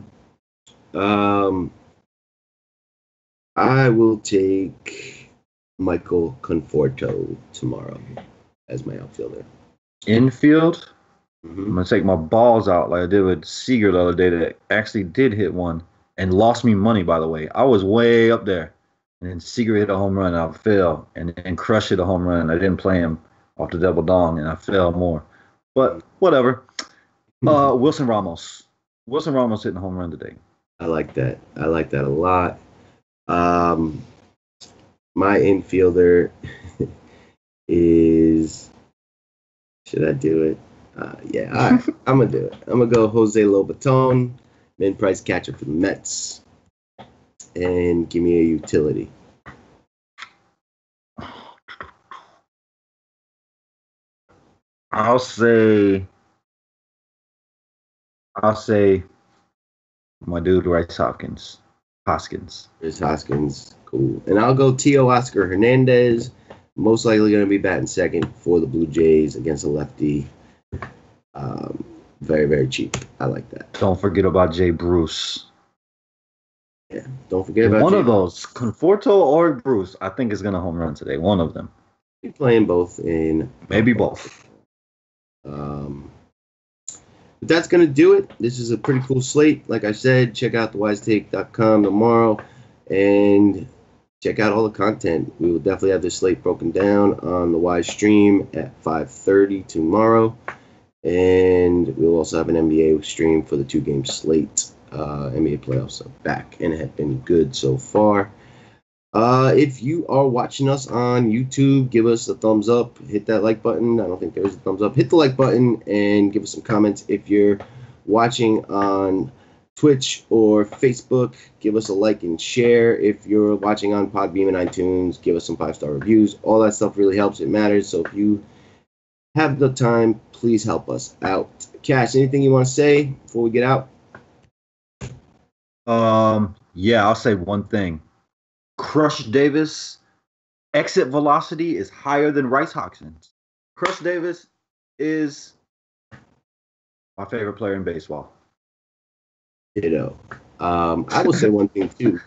A: I will take Michael Conforto tomorrow as my outfielder.
B: Infield,
A: Mm-hmm.
B: I'm gonna take my balls out like I did with Seager the other day that actually did hit one and lost me money, by the way. I was way up there. And then Seager hit a home run, and I fell. And then Crush hit a home run. I didn't play him off the double dong, and I fell more. But whatever. Wilson Ramos. Wilson Ramos hitting a home run today.
A: I like that. I like that a lot. My infielder is. Should I do it? Yeah, all right. I'm gonna do it. I'm gonna go Jose Lobaton, min-price catcher for the Mets, and give me a utility.
B: I'll say my dude Rice Hoskins.
A: There's Hoskins, cool. And I'll go Tio Oscar Hernandez, most likely going to be batting second for the Blue Jays against a lefty. Very, very cheap. I like that.
B: Don't forget about Jay Bruce.
A: Yeah, don't forget about
B: one of those, Conforto or Bruce. I think is going to home run today. One of them.
A: Be playing both in.
B: Maybe both.
A: But that's going to do it. This is a pretty cool slate. Like I said, check out thewisetake.com tomorrow and check out all the content. We will definitely have this slate broken down on the Wise stream at 5:30 tomorrow. And we'll also have an NBA stream for the 2-game slate. NBA playoffs are back and have been good so far. If you are watching us on YouTube, give us a thumbs up. Hit that like button. I don't think there's a thumbs up. Hit the like button and give us some comments. If you're watching on Twitch or Facebook, give us a like and share. If you're watching on Podbeam and iTunes, give us some 5-star reviews. All that stuff really helps. It matters. So if you have the time, please help us out. Cash, anything you want to say before we get out?
B: Yeah, I'll say one thing. Crush Davis exit velocity is higher than Rice Hoskins. Crush Davis is my favorite player in baseball.
A: Ditto. I will say one thing too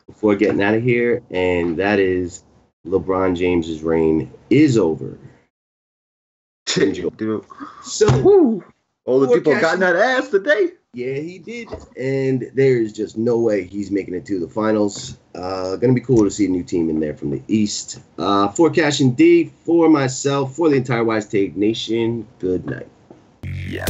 A: before getting out of here, and that is LeBron James's reign is over.
B: Dude.
A: So
B: all the people got in that ass today.
A: Yeah, he did, and there's just no way he's making it to the finals. Gonna be cool to see a new team in there from the East. For Cash and D, for myself, for the entire Wise Take Nation, good night.
C: Yeah.